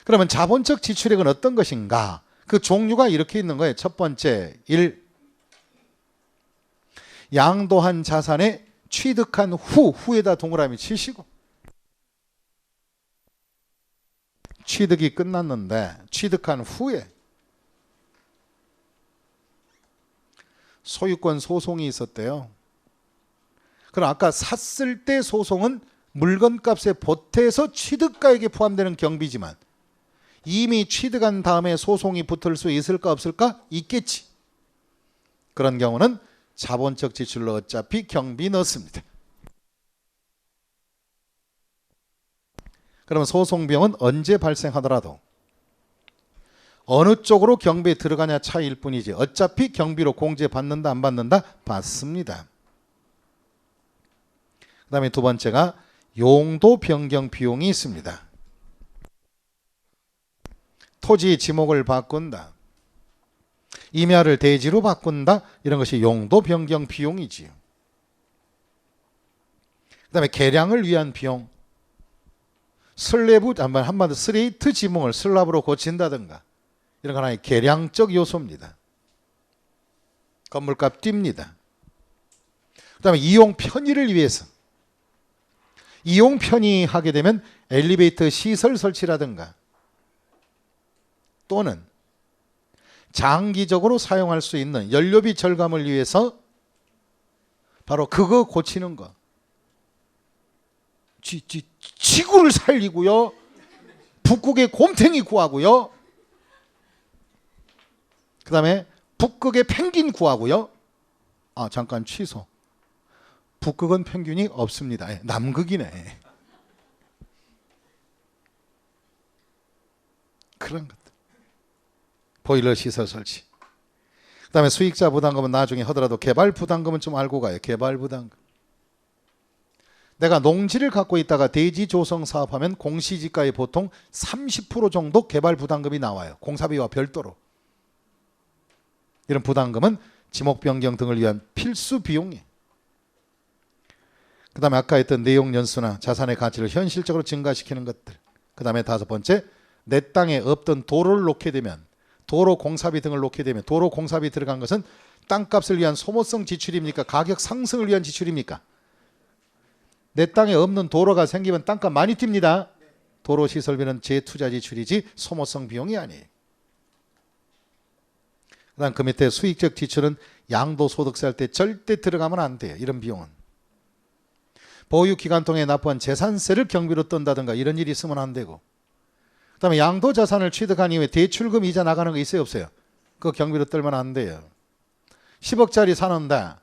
그러면 자본적 지출액은 어떤 것인가? 그 종류가 이렇게 있는 거예요. 첫 번째, 1. 양도한 자산에 취득한 후에다 동그라미 치시고, 취득이 끝났는데 취득한 후에 소유권 소송이 있었대요. 그럼 아까 샀을 때 소송은 물건값에 보태서 취득가액에 포함되는 경비지만, 이미 취득한 다음에 소송이 붙을 수 있을까 없을까? 있겠지. 그런 경우는 자본적 지출로 어차피 경비 넣습니다. 그러면 소송비용은 언제 발생하더라도 어느 쪽으로 경비에 들어가냐 차이일 뿐이지, 어차피 경비로 공제 받는다 안 받는다? 받습니다. 그 다음에 두 번째가 용도 변경 비용이 있습니다. 토지 지목을 바꾼다, 임야를 대지로 바꾼다, 이런 것이 용도 변경 비용이지요. 그 다음에 개량을 위한 비용, 슬래브, 한마디로 스레이트 지붕을 슬랍으로 고친다든가, 이런 건 하나의 개량적 요소입니다. 건물값 뜁니다. 그 다음에 이용 편의를 위해서, 이용 편의하게 되면 엘리베이터 시설 설치라든가, 또는 장기적으로 사용할 수 있는 연료비 절감을 위해서 바로 그거 고치는 거. 지구를 살리고요, 북극의 곰탱이 구하고요, 그 다음에 북극의 펭귄 구하고요. 아 잠깐 취소. 북극은 펭귄이 없습니다. 남극이네. 그런 것들. 보일러 시설 설치. 그 다음에 수익자 부담금은 나중에 하더라도 개발 부담금은 좀 알고 가요. 개발 부담금. 내가 농지를 갖고 있다가 대지 조성 사업하면 공시지가의 보통 30% 정도 개발 부담금이 나와요. 공사비와 별도로. 이런 부담금은 지목 변경 등을 위한 필수 비용이에요. 그 다음에 아까 했던 내용 연수나 자산의 가치를 현실적으로 증가시키는 것들. 그 다음에 다섯 번째, 내 땅에 없던 도로를 놓게 되면, 도로 공사비 등을 놓게 되면, 도로 공사비 들어간 것은 땅값을 위한 소모성 지출입니까? 가격 상승을 위한 지출입니까? 내 땅에 없는 도로가 생기면 땅값 많이 뜁니다. 도로 시설비는 재투자 지출이지 소모성 비용이 아니에요. 그다음 그 밑에 수익적 지출은 양도소득세 할 때 절대 들어가면 안 돼요. 이런 비용은. 보유기간 통해 납부한 재산세를 경비로 떤다든가 이런 일이 있으면 안 되고, 그 다음에 양도자산을 취득한 이후에 대출금 이자 나가는 거 있어요 없어요? 그거 경비로 떨면 안 돼요. 10억짜리 사는데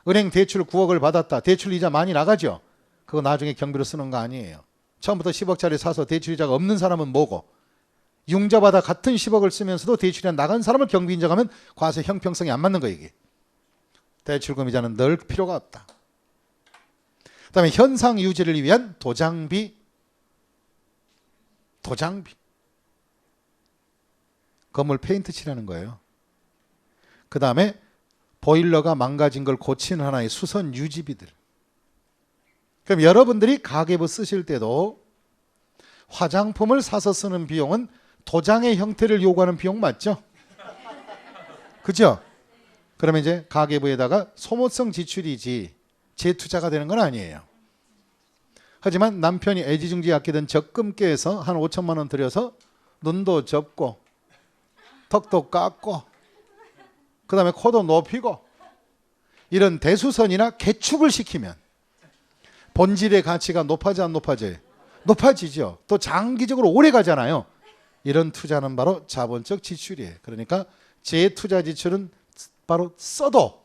은행 대출 9억을 받았다. 대출 이자 많이 나가죠? 그거 나중에 경비로 쓰는 거 아니에요. 처음부터 10억짜리 사서 대출 이자가 없는 사람은 뭐고, 융자받아 같은 10억을 쓰면서도 대출이 나간 사람을 경비 인정하면 과세 형평성이 안 맞는 거예요. 이게. 대출금 이자는 넣을 필요가 없다. 그 다음에 현상 유지를 위한 도장비. 건물 페인트 칠하는 거예요. 그 다음에 보일러가 망가진 걸 고치는 하나의 수선 유지비들. 그럼 여러분들이 가계부 쓰실 때도 화장품을 사서 쓰는 비용은 도장의 형태를 요구하는 비용 맞죠? 그죠? 그러면 이제 가계부에다가 소모성 지출이지 재투자가 되는 건 아니에요. 하지만 남편이 애지중지 아끼던 적금깨에서 한 5천만 원 들여서 눈도 접고 턱도 깎고 그 다음에 코도 높이고 이런 대수선이나 개축을 시키면 본질의 가치가 높아져 안 높아져요? 높아지죠. 또 장기적으로 오래 가잖아요. 이런 투자는 바로 자본적 지출이에요. 그러니까 재투자 지출은 바로 써도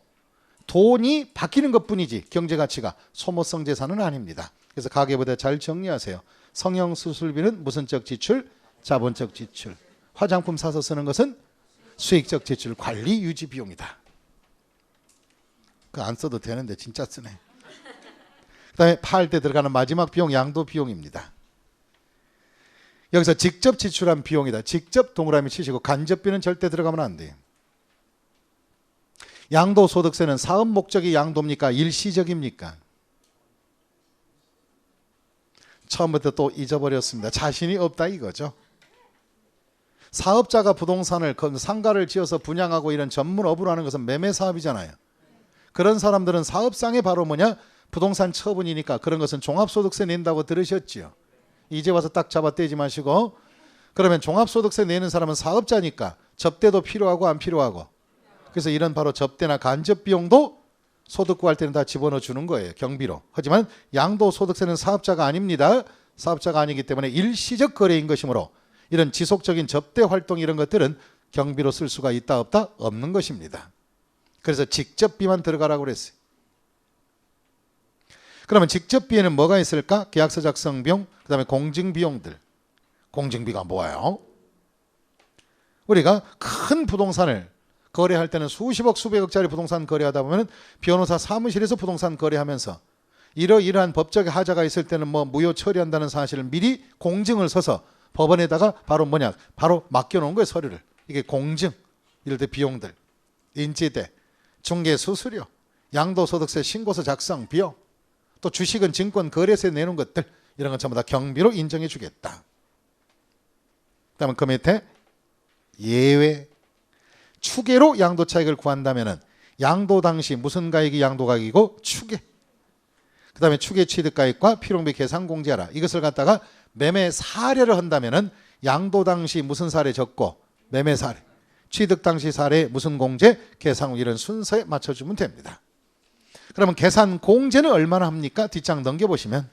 돈이 바뀌는 것뿐이지 경제 가치가 소모성 재산은 아닙니다. 그래서 가계부에 잘 정리하세요. 성형수술비는 무슨적 지출? 자본적 지출. 화장품 사서 쓰는 것은 수익적 지출, 관리 유지 비용이다. 그거 안 써도 되는데 진짜 쓰네. 그 다음에 팔 때 들어가는 마지막 비용 양도 비용입니다. 여기서 직접 지출한 비용이다. 직접 동그라미 치시고 간접비는 절대 들어가면 안 돼요. 양도소득세는 사업 목적이 양도입니까? 일시적입니까? 처음부터 또 잊어버렸습니다. 자신이 없다 이거죠. 사업자가 부동산을 상가를 지어서 분양하고 이런 전문업으로 하는 것은 매매사업이잖아요. 그런 사람들은 사업상에 바로 뭐냐? 부동산 처분이니까 그런 것은 종합소득세 낸다고 들으셨지요. 이제 와서 딱 잡아떼지 마시고, 그러면 종합소득세 내는 사람은 사업자니까 접대도 필요하고 안 필요하고, 그래서 이런 바로 접대나 간접 비용도 소득 구할 때는 다 집어넣어 주는 거예요. 경비로. 하지만 양도소득세는 사업자가 아닙니다. 사업자가 아니기 때문에 일시적 거래인 것이므로 이런 지속적인 접대 활동 이런 것들은 경비로 쓸 수가 있다 없다? 없는 것입니다. 그래서 직접비만 들어가라고 그랬어요. 그러면 직접비에는 뭐가 있을까? 계약서 작성 비용, 그 다음에 공증비용들. 공증비가 뭐예요? 우리가 큰 부동산을 거래할 때는 수십억 수백억짜리 부동산 거래하다 보면 변호사 사무실에서 부동산 거래하면서 이러이러한 법적 하자가 있을 때는 뭐 무효 처리한다는 사실을 미리 공증을 서서 법원에다가 바로 뭐냐? 바로 맡겨놓은 거예요. 서류를. 이게 공증, 이럴 때 비용들, 인지대, 중개수수료, 양도소득세 신고서 작성 비용, 또 주식은 증권 거래세 내는 것들, 이런 건 전부 다 경비로 인정해 주겠다. 그다음에 그 밑에 예외, 추계로 양도 차익을 구한다면은 양도 당시 무슨 가액이 양도 가액이고 추계. 그다음에 추계 취득가액과 필용비 계산 공제하라. 이것을 갖다가 매매 사례를 한다면은 양도 당시 무슨 사례 적고 매매 사례, 취득 당시 사례 무슨 공제, 계산 이런 순서에 맞춰주면 됩니다. 그러면 계산 공제는 얼마나 합니까? 뒷장 넘겨보시면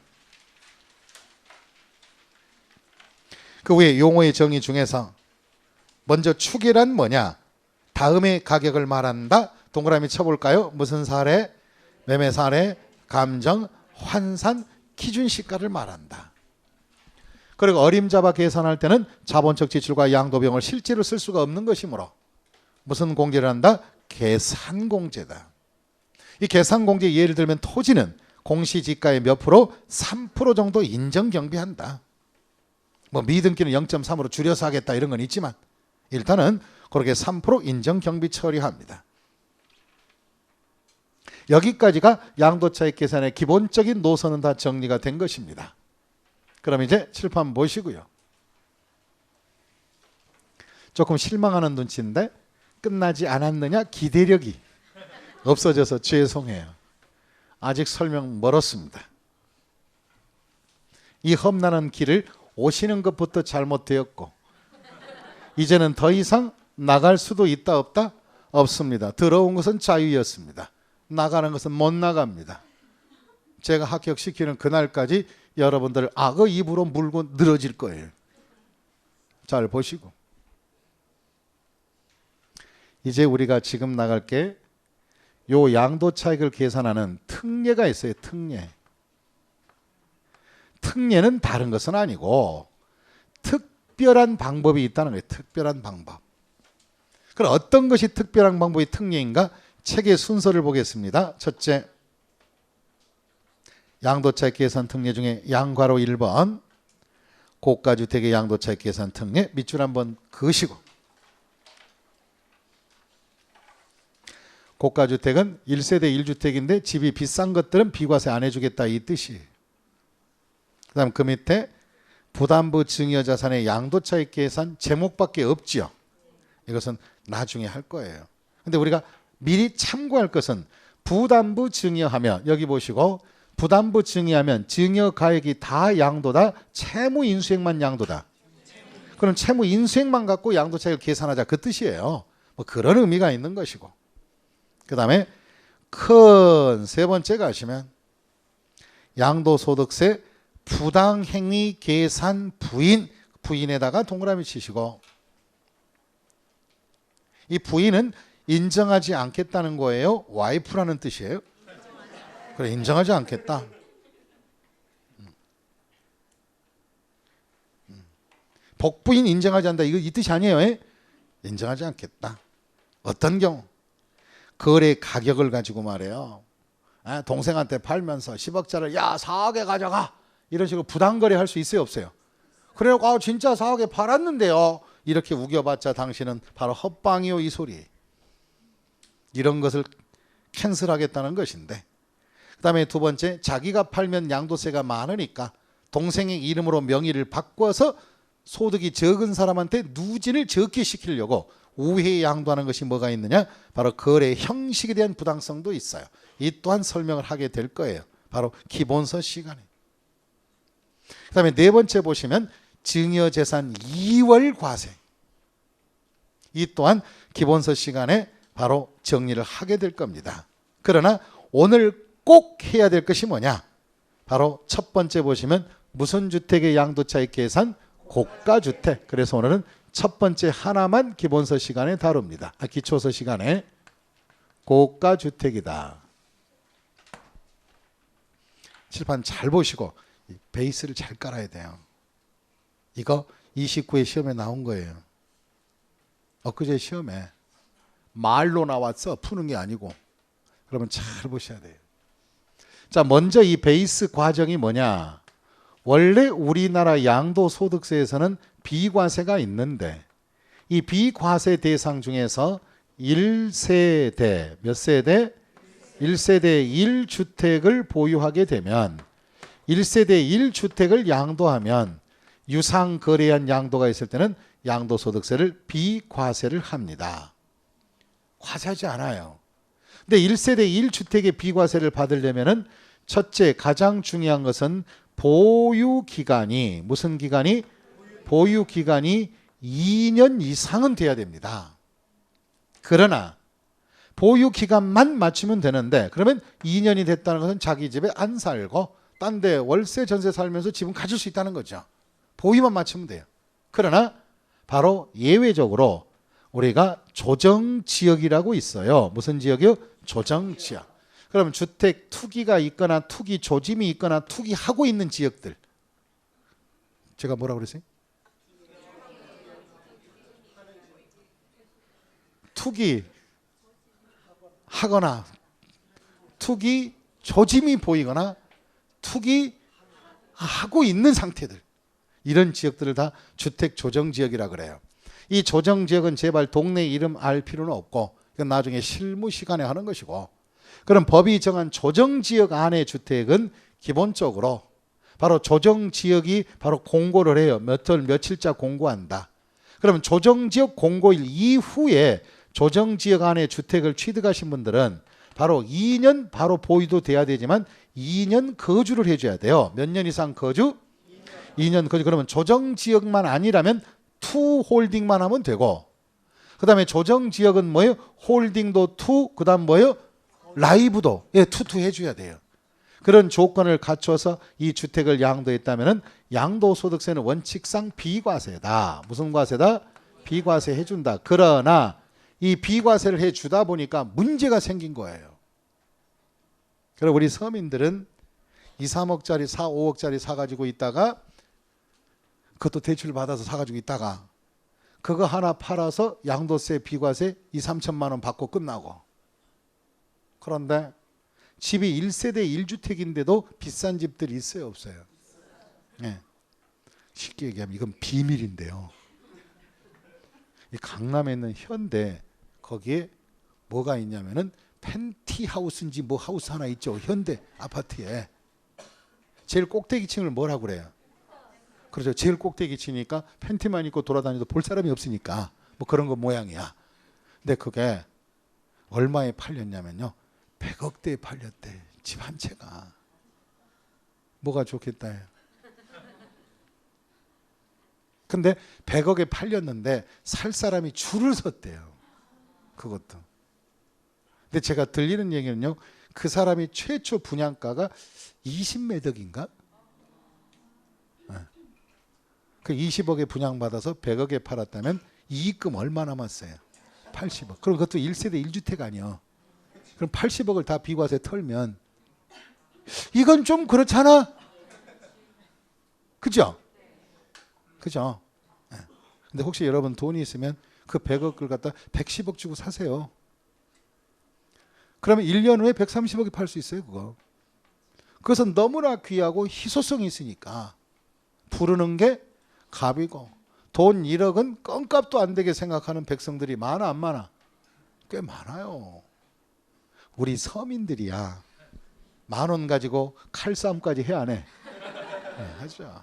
그 위에 용어의 정의 중에서 먼저 추계란 뭐냐? 다음에 가격을 말한다. 동그라미 쳐볼까요? 무슨 사례? 매매 사례, 감정, 환산, 기준시가를 말한다. 그리고 어림잡아 계산할 때는 자본적 지출과 양도비용을 실제로 쓸 수가 없는 것이므로 무슨 공제를 한다? 계산공제다. 이 계산공제 예를 들면 토지는 공시지가의 몇 프로? 3% 정도 인정경비한다. 뭐 미등기는 0.3으로 줄여서 하겠다 이런 건 있지만 일단은 그렇게 3% 인정경비 처리합니다. 여기까지가 양도차익 계산의 기본적인 노선은 다 정리가 된 것입니다. 그럼 이제 칠판 보시고요. 조금 실망하는 눈치인데 끝나지 않았느냐? 기대력이. 없어져서 죄송해요. 아직 설명 멀었습니다. 이 험난한 길을 오시는 것부터 잘못되었고 이제는 더 이상 나갈 수도 있다 없다? 없습니다. 들어온 것은 자유였습니다. 나가는 것은 못 나갑니다. 제가 합격시키는 그날까지 여러분들 악어 입으로 물고 늘어질 거예요. 잘 보시고 이제 우리가 지금 나갈 게 요 양도 차익을 계산하는 특례가 있어요. 특례. 특례는 다른 것은 아니고 특별한 방법이 있다는 거예요. 특별한 방법. 그럼 어떤 것이 특별한 방법이 특례인가? 책의 순서를 보겠습니다. 첫째, 양도차익 계산 특례 중에 양괄호 1번 고가주택의 양도차익 계산 특례 밑줄 한번 그으시고, 고가주택은 1세대 1주택인데 집이 비싼 것들은 비과세 안 해주겠다 이 뜻이에요. 그 다음 그 밑에 부담부 증여자산의 양도차익 계산 제목밖에 없지요. 이것은 나중에 할 거예요. 근데 우리가 미리 참고할 것은 부담부 증여하면, 여기 보시고 부담부 증여하면 증여가액이 다 양도다, 채무 인수액만 양도다. 그럼 채무 인수액만 갖고 양도차익을 계산하자 그 뜻이에요. 뭐 그런 의미가 있는 것이고, 그 다음에 큰 세 번째 가시면 양도소득세 부당행위 계산 부인에다가 동그라미 치시고, 이 부인은 인정하지 않겠다는 거예요? 와이프라는 뜻이에요? 그래, 인정하지 않겠다. 복부인 인정하지 않는다. 이거 이 뜻이 아니에요. 인정하지 않겠다. 어떤 경우? 거래 가격을 가지고 말해요. 동생한테 팔면서 10억짜리를 야 4억에 가져가. 이런 식으로 부당거래 할 수 있어요? 없어요? 그래요. 진짜 4억에 팔았는데요. 이렇게 우겨봤자 당신은 바로 헛방이요 이 소리. 이런 것을 캔슬하겠다는 것인데, 그 다음에 두 번째, 자기가 팔면 양도세가 많으니까 동생의 이름으로 명의를 바꿔서 소득이 적은 사람한테 누진을 적게 시키려고 우회에 양도하는 것이 뭐가 있느냐? 바로 거래 형식에 대한 부당성도 있어요. 이 또한 설명을 하게 될 거예요. 바로 기본서 시간에. 그 다음에 네 번째 보시면 증여재산 이월 과세. 이 또한 기본서 시간에 바로 정리를 하게 될 겁니다. 그러나 오늘 꼭 해야 될 것이 뭐냐? 바로 첫 번째 보시면 무슨 주택의 양도차익 계산? 고가주택. 그래서 오늘은 첫 번째 하나만 기본서 시간에 다룹니다. 기초서 시간에 고가주택이다. 칠판 잘 보시고 베이스를 잘 깔아야 돼요. 이거 29회 시험에 나온 거예요. 엊그제 시험에 말로 나왔어. 푸는 게 아니고. 그러면 잘 보셔야 돼요. 자, 먼저 이 베이스 과정이 뭐냐? 원래 우리나라 양도소득세에서는 비과세가 있는데 이 비과세 대상 중에서 1세대, 몇 세대? 1세대 1주택을 보유하게 되면 1세대 1주택을 양도하면 유상거래한 양도가 있을 때는 양도소득세를 비과세를 합니다. 과세하지 않아요. 근데 1세대 1주택의 비과세를 받으려면은 첫째 가장 중요한 것은 보유기간이 무슨 기간이? 보유기간이 2년 이상은 돼야 됩니다. 그러나 보유기간만 맞추면 되는데 그러면 2년이 됐다는 것은 자기 집에 안 살고 딴 데 월세 전세 살면서 집은 가질 수 있다는 거죠. 보유만 맞추면 돼요. 그러나 바로 예외적으로 우리가 조정지역이라고 있어요. 무슨 지역이요? 조정지역. 그럼 주택 투기가 있거나 투기 조짐이 있거나 투기하고 있는 지역들. 제가 뭐라고 그랬어요? 투기 하거나 투기 조짐이 보이거나 투기하고 있는 상태들. 이런 지역들을 다 주택 조정지역이라 그래요. 이 조정지역은 제발 동네 이름 알 필요는 없고 이건 나중에 실무 시간에 하는 것이고, 그럼 법이 정한 조정지역 안의 주택은 기본적으로 바로 조정지역이 바로 공고를 해요. 몇 월 며칠자 공고한다. 그러면 조정지역 공고일 이후에 조정지역 안에 주택을 취득하신 분들은 바로 2년 바로 보유도 돼야 되지만 2년 거주를 해줘야 돼요. 몇 년 이상 거주? 2년 거주. 그러면 조정지역만 아니라면 투 홀딩만 하면 되고, 그 다음에 조정지역은 뭐예요? 홀딩도 투, 그 다음 뭐예요? 라이브도 투 해줘야 돼요. 그런 조건을 갖춰서 이 주택을 양도했다면 양도소득세는 원칙상 비과세다. 무슨 과세다? 비과세 해준다. 그러나 이 비과세를 해주다 보니까 문제가 생긴 거예요. 그럼 우리 서민들은 2, 3억짜리 4, 5억짜리 사가지고 있다가, 그것도 대출 받아서 사가지고 있다가 그거 하나 팔아서 양도세 비과세 2, 3천만 원 받고 끝나고, 그런데 집이 1세대 1주택인데도 비싼 집들이 있어요, 없어요? 네. 쉽게 얘기하면 이건 비밀인데요. 이 강남에 있는 현대, 거기에 뭐가 있냐면은 펜티하우스인지 뭐 하우스 하나 있죠, 현대 아파트에. 제일 꼭대기층을 뭐라고 그래요? 그렇죠. 제일 꼭대기층이니까 팬티만 입고 돌아다니도 볼 사람이 없으니까 뭐 그런 거 모양이야. 근데 그게 얼마에 팔렸냐면요, 100억대에 팔렸대. 집 한 채가. 뭐가 좋겠다. 근데 100억에 팔렸는데 살 사람이 줄을 섰대요. 그것도. 근데 제가 들리는 얘기는요, 그 사람이 최초 분양가가 20매덕인가? 그 20억에 분양받아서 100억에 팔았다면 이익금 얼마 남았어요? 80억. 그럼 그것도 1세대 1주택 아니야. 그럼 80억을 다 비과세 털면 이건 좀 그렇잖아. 그죠? 그죠? 근데 혹시 여러분 돈이 있으면 그 100억을 갖다 110억 주고 사세요. 그러면 1년 후에 130억에 팔 수 있어요, 그거. 그것은 너무나 귀하고 희소성이 있으니까 부르는 게 값이고, 돈 1억은 껌값도 안 되게 생각하는 백성들이 많아, 안 많아? 꽤 많아요. 우리 서민들이야 10,000원 가지고 칼싸움까지 해, 안 해? 네, 하죠.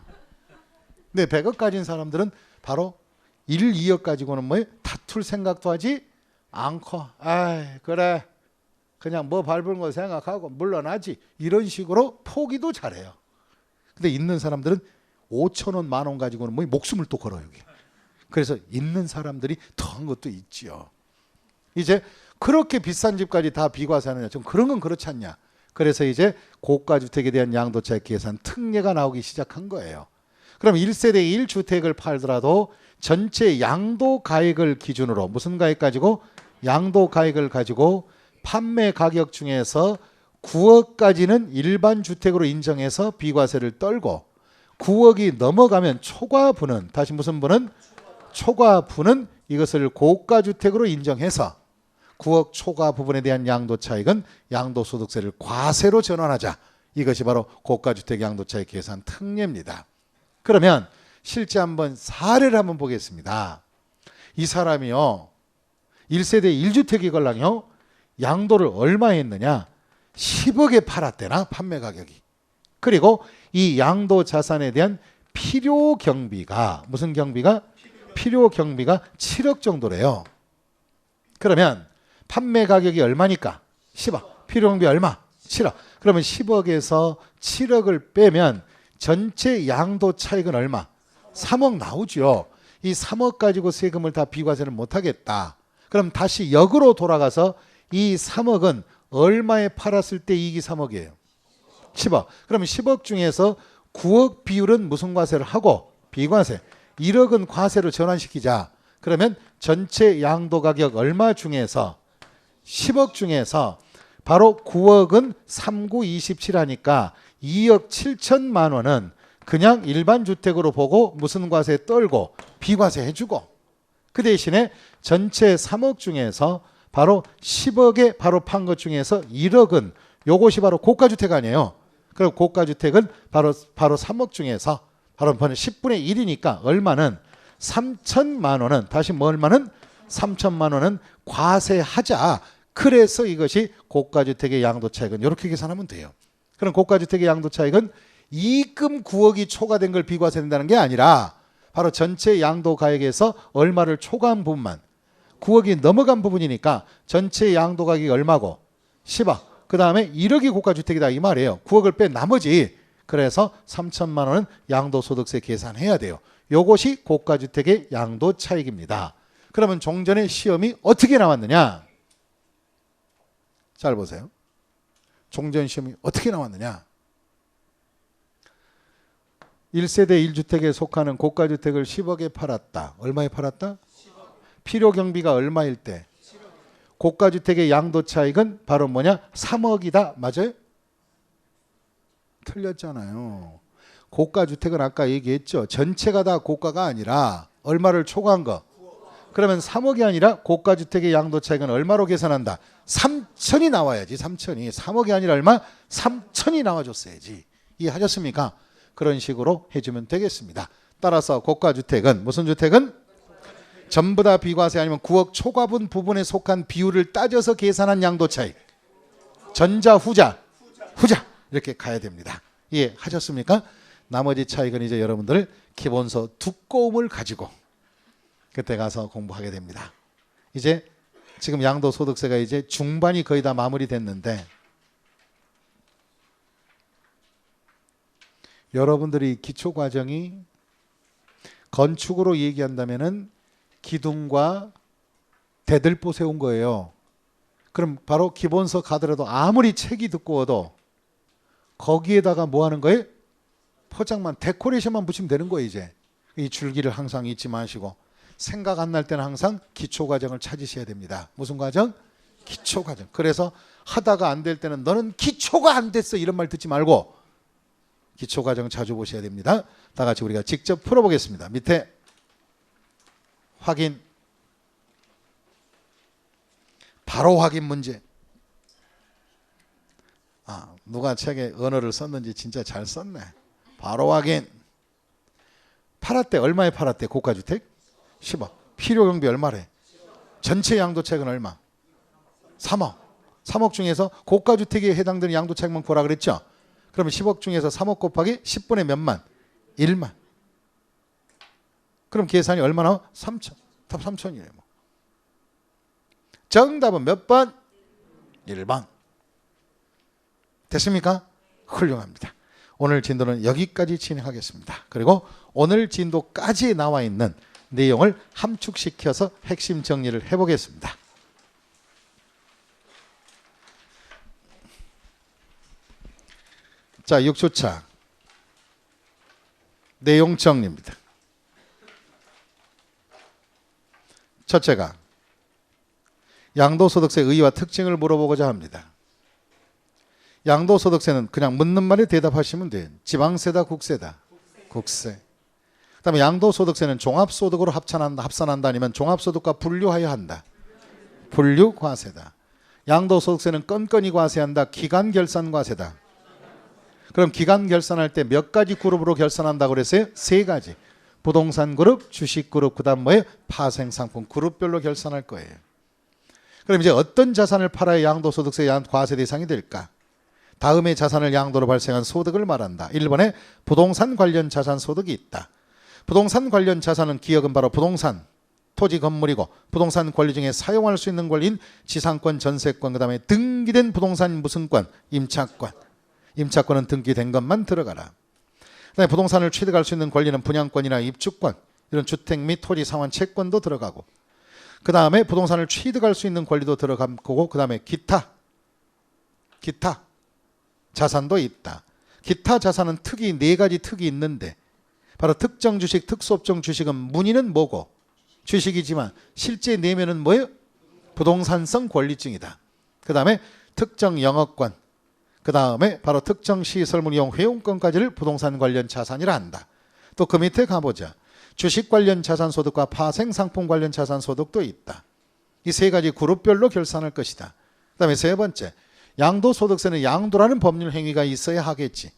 근데 100억 가진 사람들은 바로 1, 2억 가지고는 뭐예요? 다툴 생각도 하지 않고, 아이 그래 그냥 뭐 밟은 거 생각하고 물러나지, 이런 식으로 포기도 잘해요. 근데 있는 사람들은 5,000원, 10,000원 가지고는 뭐 목숨을 또 걸어요, 여기. 그래서 있는 사람들이 더한 것도 있지요. 이제 그렇게 비싼 집까지 다 비과세하느냐, 좀 그런 건 그렇지 않냐. 그래서 이제 고가주택에 대한 양도차익 계산 특례가 나오기 시작한 거예요. 그럼 1세대 1주택을 팔더라도 전체 양도가액을 기준으로, 무슨 가액 가지고? 양도가액을 가지고 판매 가격 중에서 9억까지는 일반 주택으로 인정해서 비과세를 떨고, 9억이 넘어가면 초과분은, 다시 무슨 분은? 초과분은 이것을 고가주택으로 인정해서 9억 초과 부분에 대한 양도차익은 양도소득세를 과세로 전환하자. 이것이 바로 고가주택 양도차익 계산 특례입니다. 그러면 실제 한번 사례를 한번 보겠습니다. 이 사람이요, 1세대 1주택이걸랑요 양도를 얼마 했느냐? 10억에 팔았대나, 판매 가격이. 그리고 이 양도 자산에 대한 필요 경비가, 무슨 경비가? 필요 경비가 7억 정도래요. 그러면 판매 가격이 얼마니까? 10억. 필요 경비 얼마? 7억. 그러면 10억에서 7억을 빼면 전체 양도 차익은 얼마? 3억 나오죠. 이 3억 가지고 세금을 다 비과세를 못하겠다. 그럼 다시 역으로 돌아가서 이 3억은 얼마에 팔았을 때 이익이 3억이에요? 10억. 그러면 10억 중에서 9억 비율은 무슨 과세를 하고? 비과세. 1억은 과세로 전환시키자. 그러면 전체 양도 가격 얼마 중에서? 10억 중에서 바로 9억은 3, 9, 27 하니까 2억 7천만 원은 그냥 일반 주택으로 보고 무슨 과세 떨고 비과세 해주고, 그 대신에 전체 3억 중에서 바로 10억에 바로 판 것 중에서 1억은 요것이 바로 고가주택 아니에요. 그럼 고가주택은 바로 3억 중에서 바로 10분의 1이니까 얼마는? 3천만 원은, 다시 뭐 얼마는? 3천만 원은 과세하자. 그래서 이것이 고가주택의 양도차익은 이렇게 계산하면 돼요. 그럼 고가주택의 양도차익은 이익금 9억이 초과된 걸 비과세된다는 게 아니라 바로 전체 양도가액에서 얼마를 초과한 부분만, 9억이 넘어간 부분이니까 전체 양도가액이 얼마고? 10억. 그 다음에 1억이 고가주택이다 이 말이에요. 9억을 뺀 나머지. 그래서 3천만 원은 양도소득세 계산해야 돼요. 요것이 고가주택의 양도차익입니다. 그러면 종전에 시험이 어떻게 나왔느냐? 잘 보세요. 종전 시험이 어떻게 나왔느냐? 1세대 1주택에 속하는 고가주택을 10억에 팔았다. 얼마에 팔았다? 10억. 필요경비가 얼마일 때? 10억. 고가주택의 양도차익은 바로 뭐냐? 3억이다. 맞아요? 틀렸잖아요. 고가주택은 아까 얘기했죠. 전체가 다 고가가 아니라 얼마를 초과한 거? 그러면 3억이 아니라 고가주택의 양도차익은 얼마로 계산한다? 3천이 나와야지. 3천이. 3억이 아니라 얼마? 3천이 나와줬어야지. 이해하셨습니까? 그런 식으로 해주면 되겠습니다. 따라서 고가주택은 무슨 주택은? 전부 다 비과세 아니면 9억 초과분 부분에 속한 비율을 따져서 계산한 양도차익. 전자 후자. 후자. 이렇게 가야 됩니다. 이해하셨습니까? 나머지 차익은 이제 여러분들 기본서 두꺼움을 가지고 그때 가서 공부하게 됩니다. 이제 지금 양도소득세가 이제 중반이 거의 다 마무리됐는데 여러분들이 기초과정이 건축으로 얘기한다면은 기둥과 대들보 세운 거예요. 그럼 바로 기본서 가더라도 아무리 책이 두꺼워도 거기에다가 뭐 하는 거예요? 포장만 데코레이션만 붙이면 되는 거예요. 이제 이 줄기를 항상 잊지 마시고 생각 안 날 때는 항상 기초과정을 찾으셔야 됩니다. 무슨 과정? 기초과정. 그래서 하다가 안 될 때는 너는 기초가 안 됐어 이런 말 듣지 말고 기초과정 자주 보셔야 됩니다. 다 같이 우리가 직접 풀어보겠습니다. 밑에 확인, 바로 확인 문제. 누가 책에 언어를 썼는지 진짜 잘 썼네. 바로 확인. 팔았대. 얼마에 팔았대? 고가주택? 10억. 필요경비 얼마래? 전체 양도차익은 얼마? 3억. 3억 중에서 고가주택에 해당되는 양도차익만 보라 그랬죠? 그러면 10억 중에서 3억 곱하기 10분의 몇만? 1만. 그럼 계산이 얼마 나와? 3천. 답 3천이에요. 뭐. 정답은 몇 번? 1번. 됐습니까? 훌륭합니다. 오늘 진도는 여기까지 진행하겠습니다. 그리고 오늘 진도까지 나와 있는 내용을 함축시켜서 핵심 정리를 해보겠습니다. 자, 6주차 내용 정리입니다. 첫째가 양도소득세 의의와 특징을 물어보고자 합니다. 양도소득세는 그냥 묻는 말에 대답하시면 돼요. 지방세다, 국세다? 국세. 그 다음에 양도소득세는 종합소득으로 합산한다 아니면 종합소득과 분류하여 한다? 분류과세다. 양도소득세는 건건히 과세한다, 기간결산과세다? 그럼 기간결산할 때 몇 가지 그룹으로 결산한다고 그랬어요? 3가지. 부동산 그룹, 주식 그룹, 그 다음 뭐예요? 파생상품 그룹별로 결산할 거예요. 그럼 이제 어떤 자산을 팔아야 양도소득세 과세 대상이 될까? 다음의 자산을 양도로 발생한 소득을 말한다. 1번에 부동산 관련 자산 소득이 있다. 부동산 관련 자산은 기억은 바로 부동산, 토지 건물이고 부동산 권리 중에 사용할 수 있는 권리인 지상권, 전세권, 그 다음에 등기된 부동산 무슨 권? 임차권. 임차권은 등기된 것만 들어가라. 그다음에 부동산을 취득할 수 있는 권리는 분양권이나 입주권, 이런 주택 및 토지 상환 채권도 들어가고, 그 다음에 부동산을 취득할 수 있는 권리도 들어가고, 그 다음에 기타 자산도 있다. 기타 자산은 특이 4가지 특이 있는데 바로 특정 주식, 특수업종 주식은 문의는 뭐고? 주식이지만 실제 내면은 뭐예요? 부동산성 권리증이다. 그 다음에 특정 영업권, 그 다음에 바로 특정 시설물 이용 회원권까지를 부동산 관련 자산이라 한다. 또 그 밑에 가보자. 주식 관련 자산소득과 파생상품 관련 자산소득도 있다. 이 3가지 그룹별로 결산할 것이다. 그 다음에 3번째, 양도소득세는 양도라는 법률 행위가 있어야 하겠지.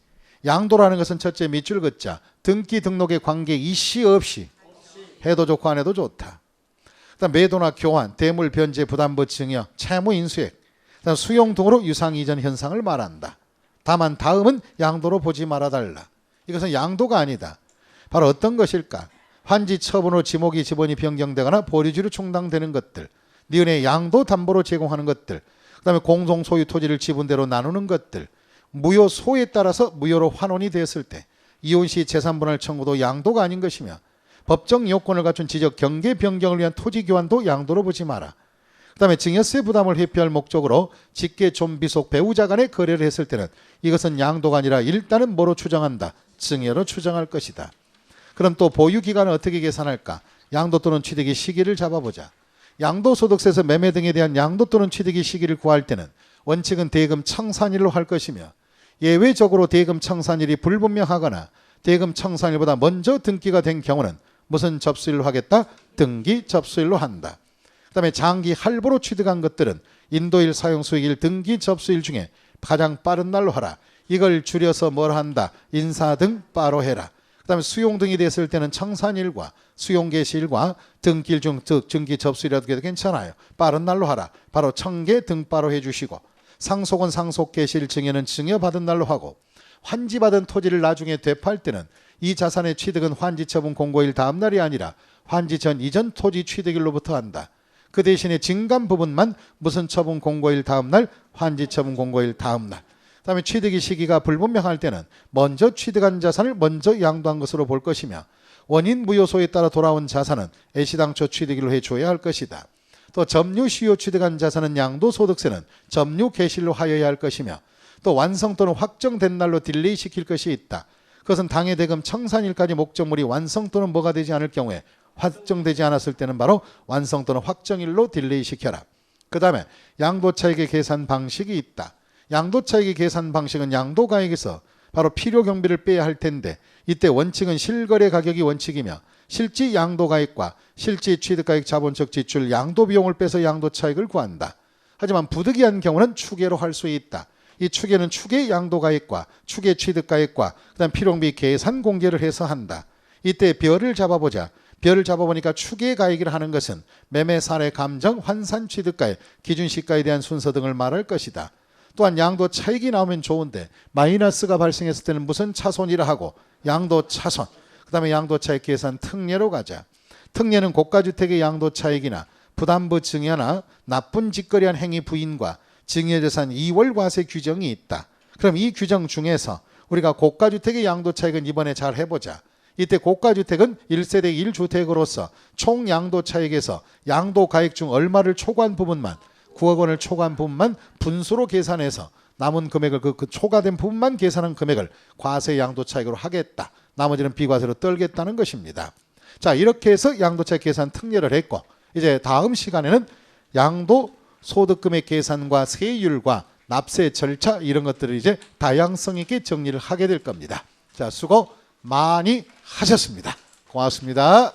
양도라는 것은 첫째 밑줄 긋자. 등기 등록의 관계 이시 없이 해도 좋고 안 해도 좋다. 그다음 매도나 교환, 대물 변제, 부담부 증여, 채무 인수액, 그다음 수용 등으로 유상 이전 현상을 말한다. 다만 다음은 양도로 보지 말아달라. 이것은 양도가 아니다. 바로 어떤 것일까? 환지 처분으로 지목이 지번이 변경되거나 보류지로 충당되는 것들, 니은의 양도 담보로 제공하는 것들, 그다음에 공동 소유 토지를 지분대로 나누는 것들, 무효 소에 따라서 무효로 환원이 됐을 때 이혼 시 재산분할 청구도 양도가 아닌 것이며 법정 요건을 갖춘 지적 경계 변경을 위한 토지 교환도 양도로 보지 마라. 그다음에 증여세 부담을 회피할 목적으로 직계 존비속 배우자 간의 거래를 했을 때는 이것은 양도가 아니라 일단은 뭐로 추정한다? 증여로 추정할 것이다. 그럼 또 보유 기간을 어떻게 계산할까? 양도 또는 취득의 시기를 잡아보자. 양도소득세에서 매매 등에 대한 양도 또는 취득의 시기를 구할 때는 원칙은 대금 청산일로 할 것이며 예외적으로 대금 청산일이 불분명하거나 대금 청산일보다 먼저 등기가 된 경우는 무슨 접수일로 하겠다? 등기 접수일로 한다. 그 다음에 장기 할부로 취득한 것들은 인도일, 사용수익일, 등기 접수일 중에 가장 빠른 날로 하라. 이걸 줄여서 뭘 한다? 인사 등 빠로 해라. 그 다음에 수용 등이 됐을 때는 청산일과 수용 개시일과 등기일 중 등기 접수일이라도 괜찮아요. 빠른 날로 하라. 바로 청계 등빠로 해주시고 상속은 상속 개시일, 증여는 증여받은 날로 하고 환지받은 토지를 나중에 되팔 때는 이 자산의 취득은 환지처분 공고일 다음 날이 아니라 환지 전 이전 토지 취득일로부터 한다. 그 대신에 증감 부분만 무슨 처분 공고일 다음 날, 환지처분 공고일 다음 날. 그다음에 취득의 시기가 불분명할 때는 먼저 취득한 자산을 먼저 양도한 것으로 볼 것이며 원인 무효소에 따라 돌아온 자산은 애시당초 취득일로 해줘야 할 것이다. 또 점유 시효 취득한 자산은 양도소득세는 점유 개시일로 하여야 할 것이며 또 완성 또는 확정된 날로 딜레이 시킬 것이 있다. 그것은 당해 대금 청산일까지 목적물이 완성 또는 뭐가 되지 않을 경우에 확정되지 않았을 때는 바로 완성 또는 확정일로 딜레이 시켜라. 그 다음에 양도차익의 계산 방식이 있다. 양도차익의 계산 방식은 양도가액에서 바로 필요경비를 빼야 할 텐데 이때 원칙은 실거래 가격이 원칙이며 실지 양도가액과 실지 취득가액 자본적 지출 양도비용을 빼서 양도차익을 구한다. 하지만 부득이한 경우는 추계로 할 수 있다. 이 추계는 추계 양도가액과 추계 취득가액과 그다음 필요경비 계산 공개를 해서 한다. 이때 별을 잡아보자. 별을 잡아보니까 추계가액이라 하는 것은 매매 사례 감정 환산 취득가액 기준시가에 대한 순서 등을 말할 것이다. 또한 양도 차익이 나오면 좋은데 마이너스가 발생했을 때는 무슨 차손이라 하고 양도 차손. 그 다음에 양도 차익 계산 특례로 가자. 특례는 고가주택의 양도 차익이나 부담부 증여나 나쁜 짓거리한 행위 부인과 증여재산 2월 과세 규정이 있다. 그럼 이 규정 중에서 우리가 고가주택의 양도 차익은 이번에 잘 해보자. 이때 고가주택은 1세대 1주택으로서 총 양도 차익에서 양도 가액 중 얼마를 초과한 부분만 9억 원을 초과한 부분만 분수로 계산해서 남은 금액을 그 초과된 부분만 계산한 금액을 과세 양도 차익으로 하겠다. 나머지는 비과세로 떨겠다는 것입니다. 자, 이렇게 해서 양도 차익 계산 특례를 했고 이제 다음 시간에는 양도 소득금액 계산과 세율과 납세 절차 이런 것들을 이제 다양성 있게 정리를 하게 될 겁니다. 자, 수고 많이 하셨습니다. 고맙습니다.